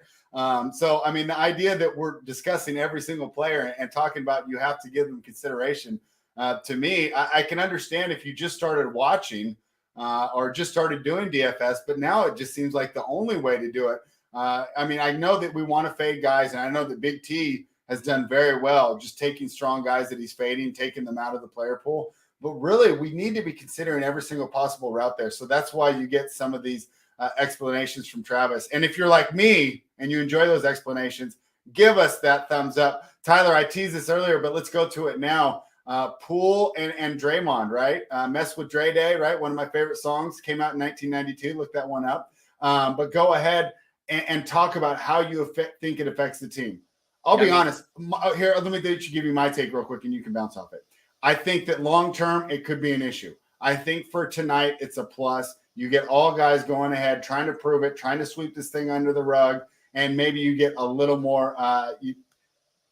So, I mean, the idea that we're discussing every single player and talking about you have to give them consideration, to me, I can understand if you just started watching or just started doing DFS, but now it just seems like the only way to do it. I mean, I know that we want to fade guys, and I know that Big T has done very well just taking strong guys that he's fading, taking them out of the player pool. But really, we need to be considering every single possible route there. So that's why you get some of these explanations from Travis. And if you're like me and you enjoy those explanations, give us that thumbs up. Tyler, I teased this earlier, but let's go to it now. Poole and Draymond, right? Mess with Dre Day, right? One of my favorite songs, came out in 1992. Look that one up. But go ahead and talk about how you think it affects the team. I'll be honest. Here, let me give you my take real quick, and you can bounce off it. I think that long-term, it could be an issue. I think for tonight, it's a plus. You get all guys going ahead, trying to prove it, trying to sweep this thing under the rug, and maybe you get a little more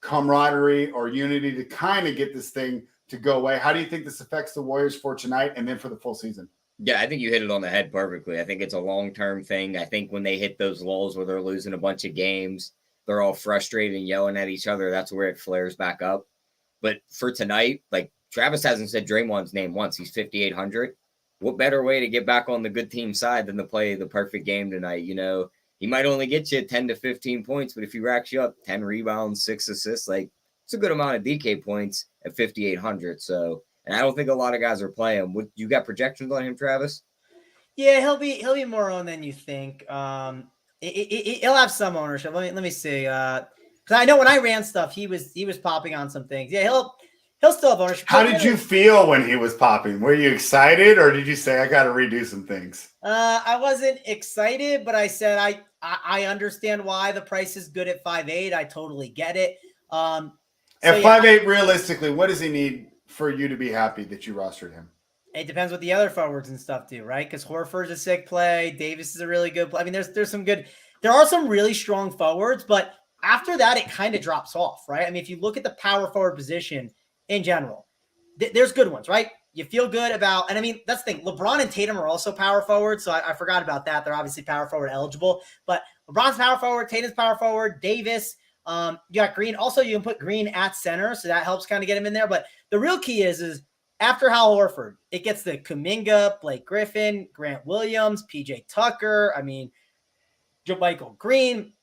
camaraderie or unity to kind of get this thing to go away. How do you think this affects the Warriors for tonight and then for the full season? Yeah, I think you hit it on the head perfectly. I think it's a long-term thing. I think when they hit those lulls where they're losing a bunch of games, they're all frustrated and yelling at each other. That's where it flares back up. But for tonight, Travis hasn't said Draymond's name once. He's 5,800. What better way to get back on the good team side than to play the perfect game tonight? He might only get you 10 to 15 points, but if he racks you up 10 rebounds, 6 assists, it's a good amount of DK points at 5,800. So, and I don't think a lot of guys are playing. You got projections on him, Travis? Yeah, he'll be more owned than you think. He'll have some ownership. Let me see. Because I know when I ran stuff, he was popping on some things. Yeah, he'll still have ownership. How did you feel when he was popping? Were you excited, or did you say, I got to redo some things? I wasn't excited, but I said I understand why the price is good at 5'8". I totally get it. At 5'8", realistically, what does he need for you to be happy that you rostered him? It depends what the other forwards and stuff do, right? Because Horford's a sick play. Davis is a really good play. I mean, there's some good – there are some really strong forwards, but after that, it kind of drops off, right? I mean, if you look at the power forward position in general, there's good ones, right? You feel good about – and I mean, that's the thing. LeBron and Tatum are also power forward, so I forgot about that. They're obviously power forward eligible. But LeBron's power forward, Tatum's power forward, Davis. You got Green. Also, you can put Green at center, so that helps kind of get him in there. But the real key is after Hal Horford, it gets the Kuminga, Blake Griffin, Grant Williams, PJ Tucker. I mean, JaMychal Green,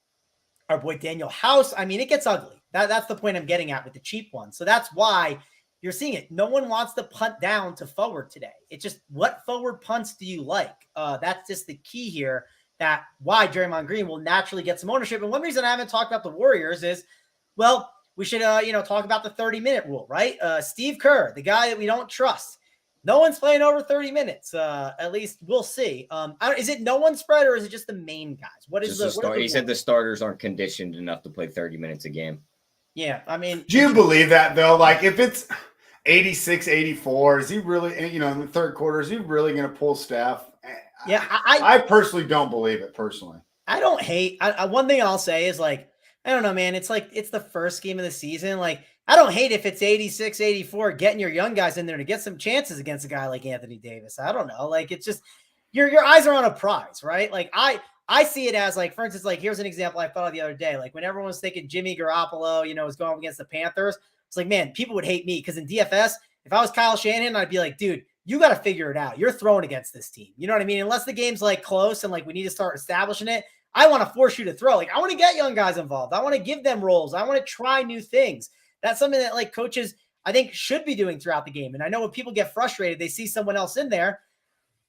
our boy Daniel House. I mean, it gets ugly. That's the point I'm getting at with the cheap ones. So that's why you're seeing it. No one wants to punt down to forward today. It's just, what forward punts do you like? That's just the key here. That why Draymond Green will naturally get some ownership. And one reason I haven't talked about the Warriors is, well, we should, talk about the 30-minute rule, right? Steve Kerr, the guy that we don't trust. No one's playing over 30 minutes. At least we'll see. Is it no one spread, or is it just the main guys? What is He said the starters aren't conditioned enough to play 30 minutes a game. Yeah, I mean. Do you believe that, though? If it's 86, 84, is he really, in the third quarter, is he really going to pull Steph? Yeah, I personally don't believe it, personally. I don't hate. One thing I'll say is, I don't know, man. It's it's the first game of the season. I don't hate if it's 86, 84, getting your young guys in there to get some chances against a guy like Anthony Davis. I don't know. It's just your eyes are on a prize, right? I see it as for instance, here's an example I thought of the other day. When everyone was thinking Jimmy Garoppolo, was going up against the Panthers, it's man, people would hate me because in DFS, if I was Kyle Shanahan, I'd be like, dude, you got to figure it out. You're throwing against this team. You know what I mean? Unless the game's close and we need to start establishing it. I want to force you to throw. I want to get young guys involved. I want to give them roles. I want to try new things. That's something that coaches, I think, should be doing throughout the game. And I know when people get frustrated, they see someone else in there.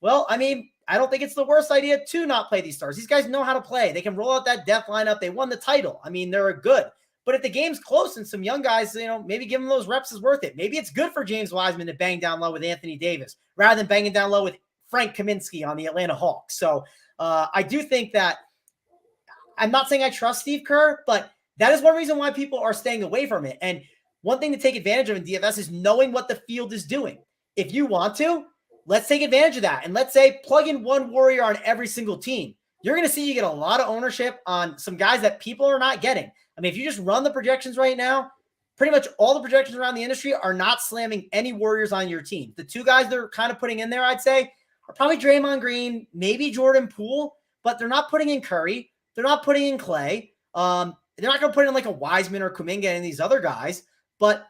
Well, I mean, I don't think it's the worst idea to not play these stars. These guys know how to play. They can roll out that depth lineup. They won the title. I mean, they're good. But if the game's close and some young guys, maybe give them those reps is worth it. Maybe it's good for James Wiseman to bang down low with Anthony Davis rather than banging down low with Frank Kaminsky on the Atlanta Hawks. So I do think that I'm not saying I trust Steve Kerr, but that is one reason why people are staying away from it. And one thing to take advantage of in DFS is knowing what the field is doing. If you want to, let's take advantage of that. And let's say plug in one warrior on every single team. You're going to see you get a lot of ownership on some guys that people are not getting. I mean, if you just run the projections right now, pretty much all the projections around the industry are not slamming any warriors on your team. The two guys they're kind of putting in there, I'd say, are probably Draymond Green, maybe Jordan Poole, but they're not putting in Curry. They're not putting in Clay. They're not going to put in like a Wiseman or Kuminga and these other guys, but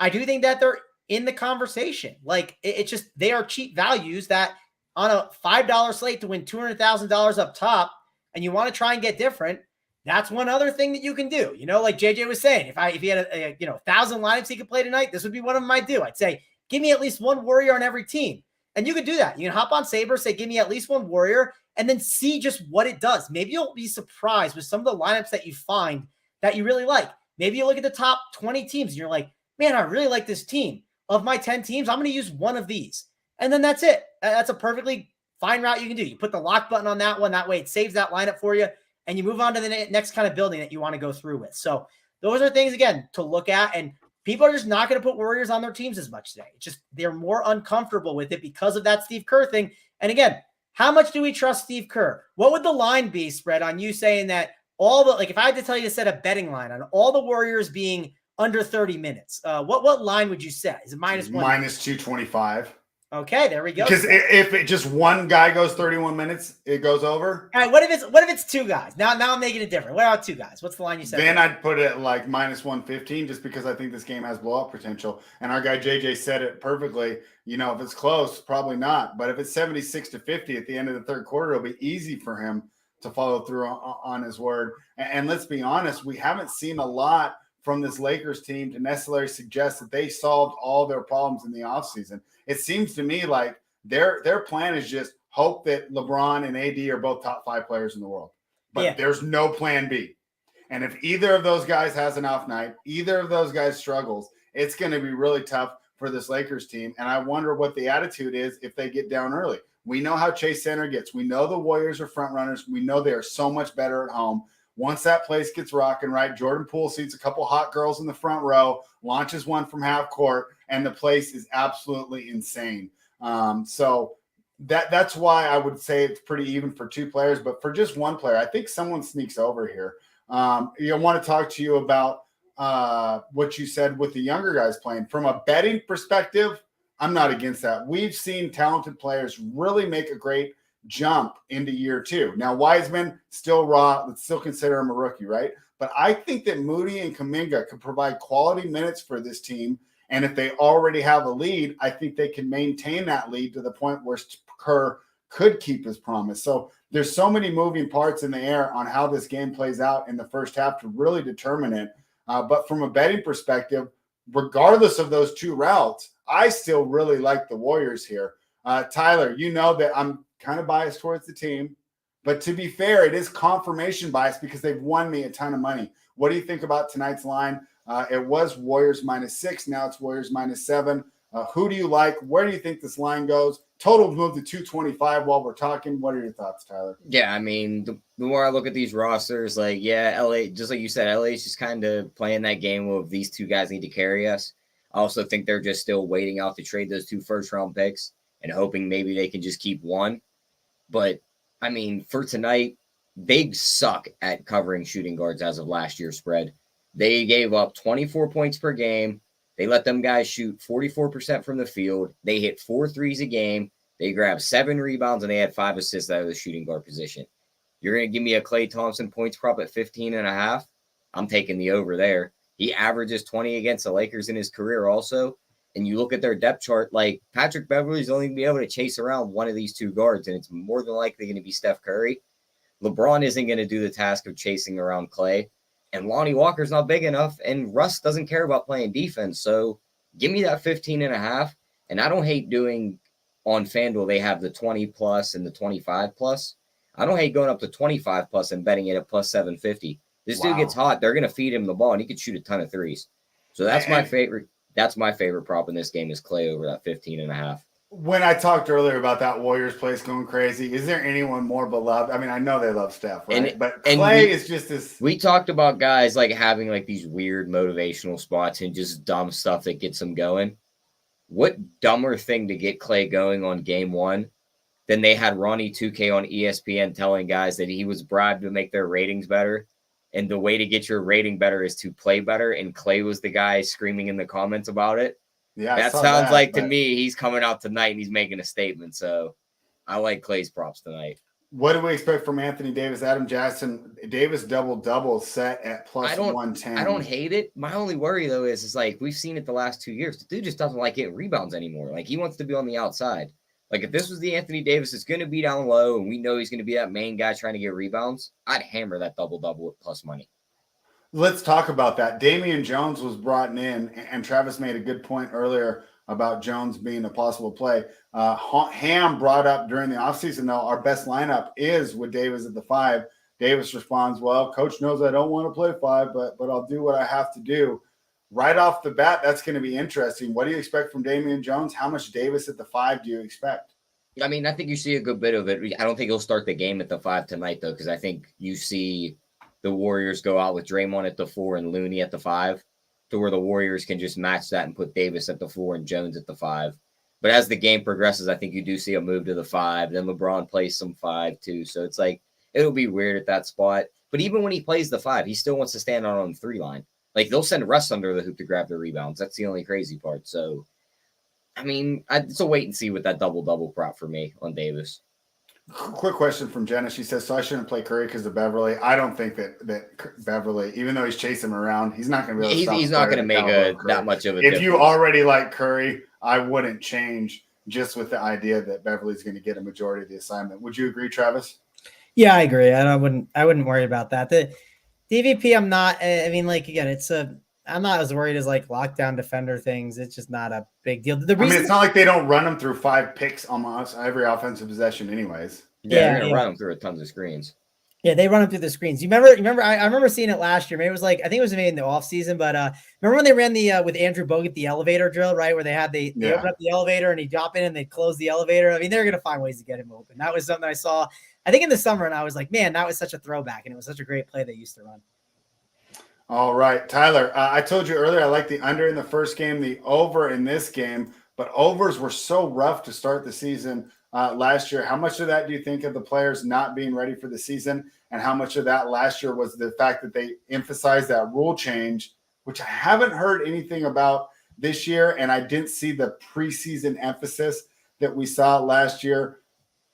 I do think that they're in the conversation. Like it's just, they are cheap values that on a $5 slate to win $200,000 up top, and you want to try and get different. That's one other thing that you can do. You know, like JJ was saying, if he had a 1,000 lineups he could play tonight, this would be one of them I'd do. I'd say, give me at least one warrior on every team. And you could do that. You can hop on Saber, say, give me at least one warrior, and then see just what it does. Maybe you'll be surprised with some of the lineups that you find that you really like. Maybe you look at the top 20 teams and you're like, man, I really like this team. Of my 10 teams, I'm going to use one of these. And then that's it. That's a perfectly fine route you can do. You put the lock button on that one. That way it saves that lineup for you. And you move on to the next kind of building that you want to go through with. So those are things, again, to look at. And people are just not going to put warriors on their teams as much today. It's just they're more uncomfortable with it because of that Steve Kerr thing. And again, how much do we trust Steve Kerr? What would the line be spread on you saying that if I had to tell you to set a betting line on all the warriors being under 30 minutes, what line would you set? Is it -1? Minus 225. Okay, there we go. Because if it just one guy goes 31 minutes, it goes over. All right, what if it's two guys? Now I'm making it different. What about two guys? What's the line you said? Then I'd put it like -115, just because I think this game has blowout potential. And our guy JJ said it perfectly. You know, if it's close, probably not. But if it's 76-50 at the end of the third quarter, it'll be easy for him to follow through on his word. And let's be honest, we haven't seen a lot from this Lakers team to necessarily suggest that they solved all their problems in the offseason. It seems to me like their plan is just hope that LeBron and AD are both top 5 players in the world. But there's no plan B. And if either of those guys has an off night, either of those guys struggles, it's going to be really tough for this Lakers team. And I wonder what the attitude is if they get down early. We know how Chase Center gets. We know the Warriors are front runners. We know they are so much better at home. Once that place gets rocking, right, Jordan Poole seats a couple hot girls in the front row, launches one from half court, and the place is absolutely insane. So that's why I would say it's pretty even for two players. But for just one player, I think someone sneaks over here. I want to talk to you about what you said with the younger guys playing. From a betting perspective, I'm not against that. We've seen talented players really make a great jump into year 2. Now, Wiseman, still raw. Let's still consider him a rookie, right? But I think that Moody and Kuminga could provide quality minutes for this team. And if they already have a lead, I think they can maintain that lead to the point where Kerr could keep his promise. So there's so many moving parts in the air on how this game plays out in the first half to really determine it. But from a betting perspective, regardless of those two routes, I still really like the Warriors here. Tyler, you know that I'm kind of biased towards the team, but to be fair, it is confirmation bias because they've won me a ton of money. What do you think about tonight's line? It was Warriors -6. Now it's Warriors -7. Who do you like? Where do you think this line goes? Total moved to 225 while we're talking. What are your thoughts, Tyler? Yeah, I mean, the more I look at these rosters, like, LA, just like you said, LA is just kind of playing that game of these two guys need to carry us. I also think they're just still waiting out to trade those 2 first-round picks and hoping maybe they can just keep one. But, I mean, for tonight, they suck at covering shooting guards as of last year's spread. They gave up 24 points per game. They let them guys shoot 44% from the field. They hit 4 threes a game. They grabbed 7 rebounds, and they had 5 assists out of the shooting guard position. You're going to give me a Klay Thompson points prop at 15.5? I'm taking the over there. He averages 20 against the Lakers in his career also. And you look at their depth chart, like Patrick Beverley's only going to be able to chase around one of these 2 guards, and it's more than likely going to be Steph Curry. LeBron isn't going to do the task of chasing around Klay. And Lonnie Walker's not big enough, and Russ doesn't care about playing defense. So give me that 15.5. And I don't hate doing on FanDuel, they have the 20+ and the 25+. I don't hate going up to 25+ and betting it at +750. This dude gets hot. They're going to feed him the ball, and he could shoot a ton of threes. So that's my favorite. That's my favorite prop in this game is Klay over that 15.5. When I talked earlier about that Warriors place going crazy, is there anyone more beloved? I mean, I know they love Steph, right? But Clay is just this. We talked about guys like having like these weird motivational spots and just dumb stuff that gets them going. What dumber thing to get Clay going on game one than they had Ronnie 2K on ESPN telling guys that he was bribed to make their ratings better. And the way to get your rating better is to play better. And Clay was the guy screaming in the comments about it. Yeah, that sounds like to me he's coming out tonight and he's making a statement. So I like Clay's props tonight. What do we expect from Anthony Davis? Adam Jackson, Davis double set at plus 110. I don't hate it. My only worry though is like we've seen it the last 2 years. The dude just doesn't like getting rebounds anymore. Like he wants to be on the outside. Like if this was the Anthony Davis, it's going to be down low, and we know he's going to be that main guy trying to get rebounds. I'd hammer that double with plus money. Let's talk about that. Damian Jones was brought in, and Travis made a good point earlier about Jones being a possible play. Ham brought up during the offseason, though, our best lineup is with Davis at the 5. Davis responds, well, coach knows I don't want to play 5, but I'll do what I have to do. Right off the bat, that's going to be interesting. What do you expect from Damian Jones? How much Davis at the 5 do you expect? I mean, I think you see a good bit of it. I don't think he'll start the game at the 5 tonight, though, because I think you see the Warriors go out with Draymond at the 4 and Looney at the 5, to where the Warriors can just match that and put Davis at the 4 and Jones at the 5. But as the game progresses, I think you do see a move to the 5. Then LeBron plays some 5 too. So it's like, it'll be weird at that spot. But even when he plays the 5, he still wants to stand out on the 3 line. Like they'll send Russ under the hoop to grab the rebounds. That's the only crazy part. So, I mean, it's a wait and see with that double prop for me on Davis. Quick question from Jenna. She says, so I shouldn't play Curry because of Beverly. I don't think that Beverly, even though he's chasing him around, he's not going to be able to He's not going to make that much of a difference. If you already like Curry, I wouldn't change just with the idea that Beverly's going to get a majority of the assignment. Would you agree, Travis? Yeah, I agree. I wouldn't worry about that. The DVP, I'm not. I mean, like again, I'm not as worried as like lockdown defender things. It's just not a big deal. It's not like they don't run them through 5 picks almost every offensive possession, anyways. Yeah, they're gonna run them through tons of screens. Yeah, they run them through the screens. You remember? I remember seeing it last year. Maybe it was like I think it was made in the off season, but remember when they ran the with Andrew Bogut the elevator drill, right? Where they open up the elevator and he'd drop in and they close the elevator. I mean, they're gonna find ways to get him open. That was something I saw, I think in the summer, and I was like, man, that was such a throwback, and it was such a great play they used to run. All right, Tyler, I told you earlier I like the under in the first game, the over in this game, but overs were so rough to start the season last year. How much of that do you think of the players not being ready for the season, and how much of that last year was the fact that they emphasized that rule change, which I haven't heard anything about this year, and I didn't see the preseason emphasis that we saw last year.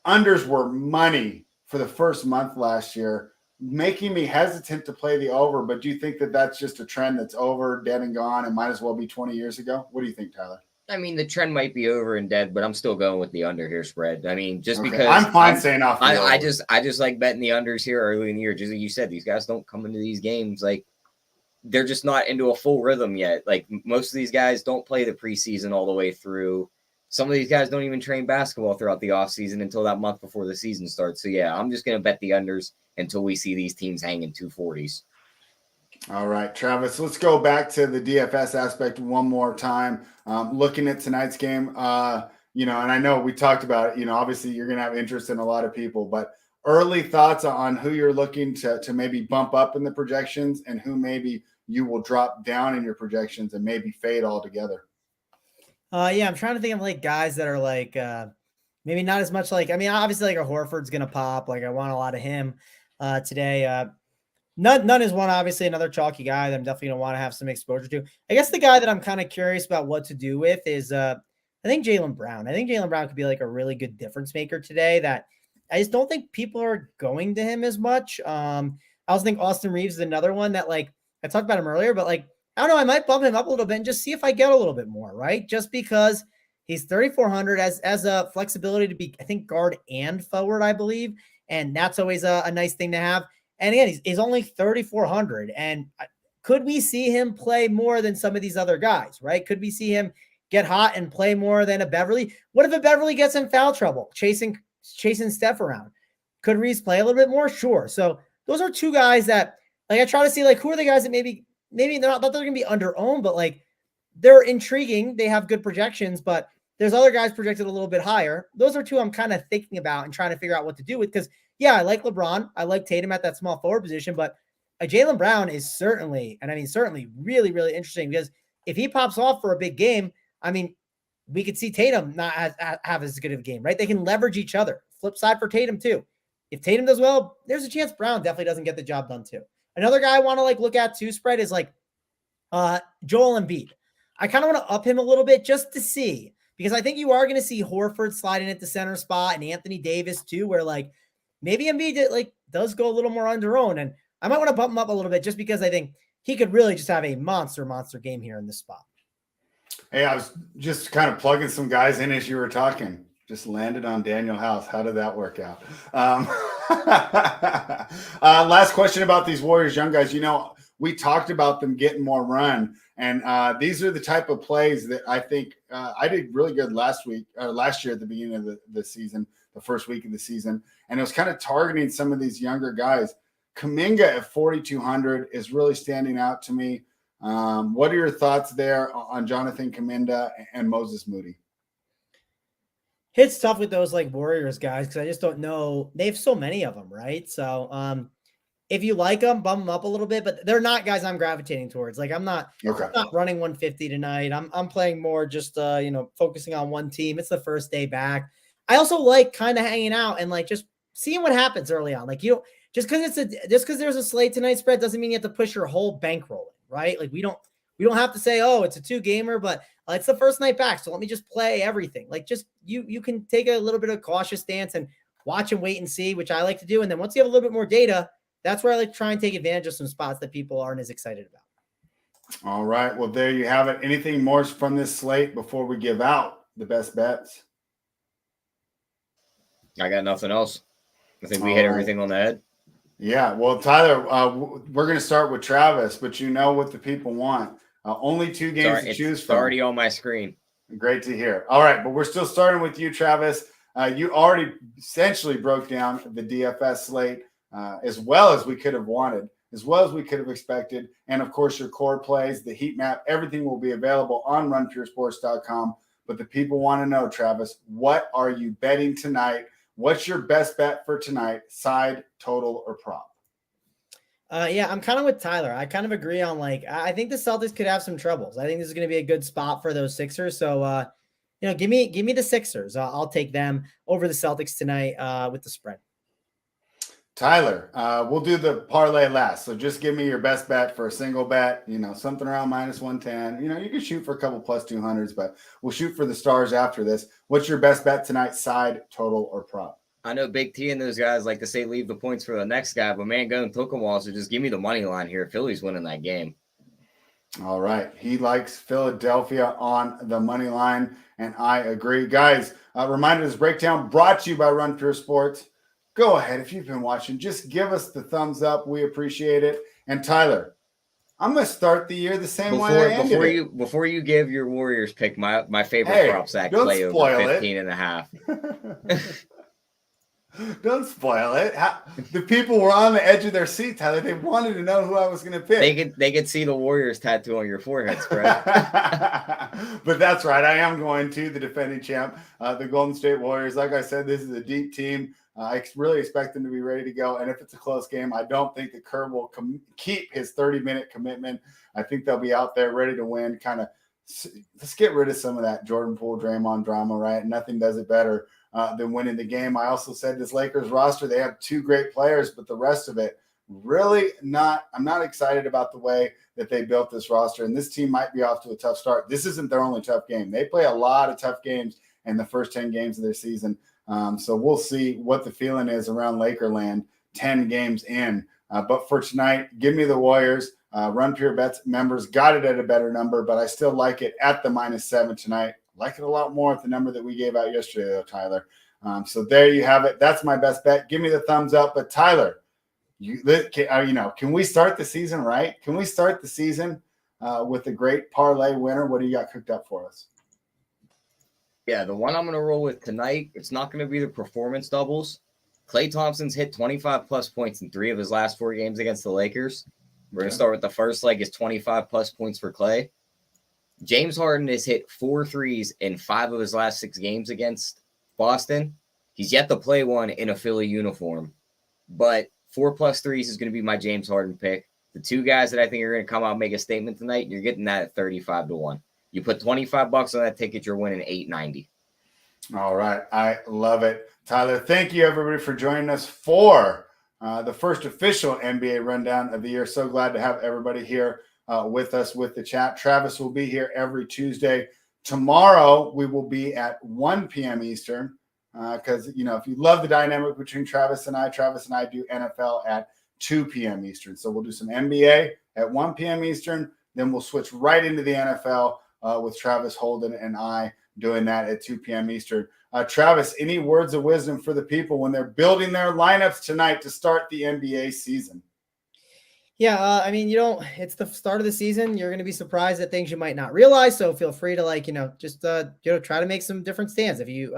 Unders were money for the first month last year, making me hesitant to play the over. But do you think that that's just a trend that's over, dead and gone, and might as well be 20 years ago? What do you think, Tyler? I mean, the trend might be over and dead, but I'm still going with the under here spread. I mean, just because I'm fine saying off. I just like betting the unders here early in the year. Just like you said, these guys don't come into these games like they're just not into a full rhythm yet. Like most of these guys don't play the preseason all the way through. Some of these guys don't even train basketball throughout the offseason until that month before the season starts. So, yeah, I'm just going to bet the unders until we see these teams hanging 240s. All right, Travis, let's go back to the DFS aspect one more time. Looking at tonight's game, and I know we talked about it, obviously you're going to have interest in a lot of people, but early thoughts on who you're looking to maybe bump up in the projections and who maybe you will drop down in your projections and maybe fade altogether. Yeah, I'm trying to think of like guys that are like maybe not as much like, I mean, obviously like a Horford's gonna pop. Like I want a lot of him today. None is one, obviously another chalky guy that I'm definitely gonna want to have some exposure to. I guess the guy that I'm kind of curious about what to do with is I think Jaylen Brown. I think Jaylen Brown could be like a really good difference maker today. That I just don't think people are going to him as much. I also think Austin Reeves is another one that like I talked about him earlier, but like I don't know, I might bump him up a little bit and just see if I get a little bit more, right? Just because he's 3,400 as a flexibility to be, I think, guard and forward, I believe. And that's always a nice thing to have. And again, he's only 3,400. And could we see him play more than some of these other guys, right? Could we see him get hot and play more than a Beverly? What if a Beverly gets in foul trouble, chasing Steph around? Could Reeves play a little bit more? Sure. So those are two guys that like I try to see like who are the guys that maybe they're not that they're going to be under-owned, but like they're intriguing. They have good projections, but There's other guys projected a little bit higher. Those are two I'm kind of thinking about and trying to figure out what to do with, because, yeah, I like LeBron. I like Tatum at that small forward position, but Jaylen Brown is certainly really, really interesting, because if he pops off for a big game, I mean, we could see Tatum not have as good of a game, right? They can leverage each other. Flip side for Tatum too. If Tatum does well, there's a chance Brown definitely doesn't get the job done too. Another guy I want to look at too, spread, is Joel Embiid. I kind of want to up him a little bit just to see, because I think you are going to see Horford sliding at the center spot and Anthony Davis too, where maybe Embiid does go a little more under own, and I might want to bump him up a little bit just because I think he could really just have a monster game here in this spot. Hey, I was just kind of plugging some guys in as you were talking. Just landed on Daniel House. How did that work out? Last question about these Warriors young guys. We talked about them getting more run, and these are the type of plays that I think I did really good last year at the beginning of the season, the first week of the season, and it was kind of targeting some of these younger guys. Kuminga at 4,200 is really standing out to me. What are your thoughts there on Jonathan Kuminga and Moses Moody? It's tough with those Warriors guys, because I just don't know. They have so many of them, right? So if you like them, bump them up a little bit, but they're not guys I'm gravitating towards. I'm not running 150 tonight. I'm playing more just focusing on one team. It's the first day back. I also like kind of hanging out and just seeing what happens early on. You don't just because there's a slate tonight spread doesn't mean you have to push your whole bankroll in, right? We don't have to say, oh, it's a 2-gamer, but it's the first night back, so let me just play everything. Just you can take a little bit of cautious stance and watch and wait and see, which I like to do. And then once you have a little bit more data, that's where I like to try and take advantage of some spots that people aren't as excited about. All right. Well, there you have it. Anything more from this slate before we give out the best bets? I got nothing else. I think we hit everything on the head. Yeah. Well, Tyler, we're going to start with Travis, but you know what the people want. Only 2 games to choose from. It's already on my screen. Great to hear. All right. But we're still starting with you, Travis. You already essentially broke down the DFS slate as well as we could have wanted, as well as we could have expected. And, of course, your core plays, the heat map, everything will be available on runpuresports.com. But the people want to know, Travis, what are you betting tonight? What's your best bet for tonight, side, total, or prop? Yeah, I'm kind of with Tyler. I kind of agree on I think the Celtics could have some troubles. I think this is going to be a good spot for those Sixers. So, give me the Sixers. I'll take them over the Celtics tonight with the spread. Tyler, we'll do the parlay last. So just give me your best bet for a single bet, something around -110. You can shoot for a couple plus 200s, but we'll shoot for the stars after this. What's your best bet tonight, side, total, or prop? I know Big T and those guys like to say leave the points for the next guy, but Mangone took them all, so just give me the money line here. Philly's winning that game. All right. He likes Philadelphia on the money line, and I agree. Guys, reminder, this breakdown brought to you by Run Pure Sports. Go ahead. If you've been watching, just give us the thumbs up. We appreciate it. And Tyler, I'm going to start the year the same way I ended it. Before you give your Warriors pick, my favorite prop Zach play over 15.5. Don't spoil it. The people were on the edge of their seat, Tyler. They wanted to know who I was going to pick. They could see the Warriors tattoo on your forehead, spread. But that's right. I am going to the defending champ, the Golden State Warriors. Like I said, this is a deep team. I really expect them to be ready to go. And if it's a close game, I don't think that Kerr will keep his 30-minute commitment. I think they'll be out there ready to win. Let's get rid of some of that Jordan Poole, Draymond drama, right? Nothing does it better than winning the game. I also said this Lakers roster, they have 2 great players, but the rest of it, really not. I'm not excited about the way that they built this roster, and this team might be off to a tough start. This isn't their only tough game. They play a lot of tough games in the first 10 games of their season. So we'll see what the feeling is around Lakerland 10 games in. But for tonight, give me the Warriors. Run Pure Bets members got it at a better number, but I still like it at the -7 tonight. Like it a lot more at the number that we gave out yesterday, though, Tyler. So there you have it. That's my best bet. Give me the thumbs up. But Tyler, can we start the season right? Can we start the season with a great parlay winner? What do you got cooked up for us? Yeah, the one I'm going to roll with tonight, it's not going to be the performance doubles. Klay Thompson's hit 25-plus points in 3 of his last 4 games against the Lakers. We're going to start with the first leg is 25-plus points for Klay. James Harden has hit 4 threes in 5 of his last 6 games against Boston. He's yet to play one in a Philly uniform, but 4+ threes is going to be my James Harden pick. The 2 guys that I think are going to come out and make a statement tonight, you're getting that at 35-1. You put $25 on that ticket, you're winning $8.90. All right. I love it. Tyler, thank you everybody for joining us for the first official NBA rundown of the year. So glad to have everybody here with us with the chat. Travis will be here every Tuesday. Tomorrow we will be at 1 p.m. Eastern because, if you love the dynamic between Travis and I do NFL at 2 p.m. Eastern. So we'll do some NBA at 1 p.m. Eastern. Then we'll switch right into the NFL with Travis Holden and I doing that at 2 p.m. Eastern. Travis, any words of wisdom for the people when they're building their lineups tonight to start the NBA season? Yeah, it's the start of the season. You're going to be surprised at things you might not realize. So feel free to try to make some different stands. If you,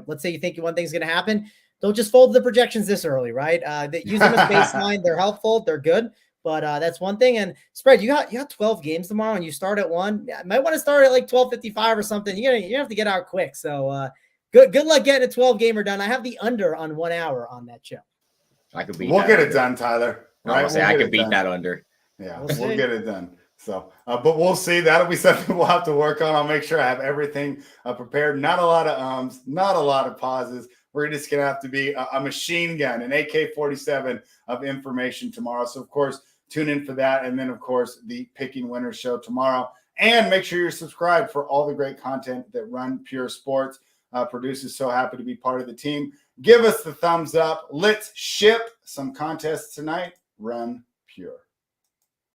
let's say you think one thing's going to happen, don't just fold the projections this early, right? Use them as baseline. They're helpful. They're good. But that's one thing. And spread, you got 12 games tomorrow and you start at 1. You might want to start at like 12:55 or something. You have to get out quick. So good luck getting a 12-gamer done. I have the under on 1 hour on that show. I could beat We'll get under. it done, Tyler. Right? I could beat that under. Yeah, we'll get it done. So, but we'll see. That'll be something we'll have to work on. I'll make sure I have everything prepared. Not a lot of ums, not a lot of pauses. We're just going to have to be a machine gun, an AK-47 of information tomorrow. So, of course, tune in for that. And then, of course, the Picking Winners show tomorrow. And make sure you're subscribed for all the great content that Run Pure Sports produces. So happy to be part of the team. Give us the thumbs up. Let's ship some contests tonight. Run Pure.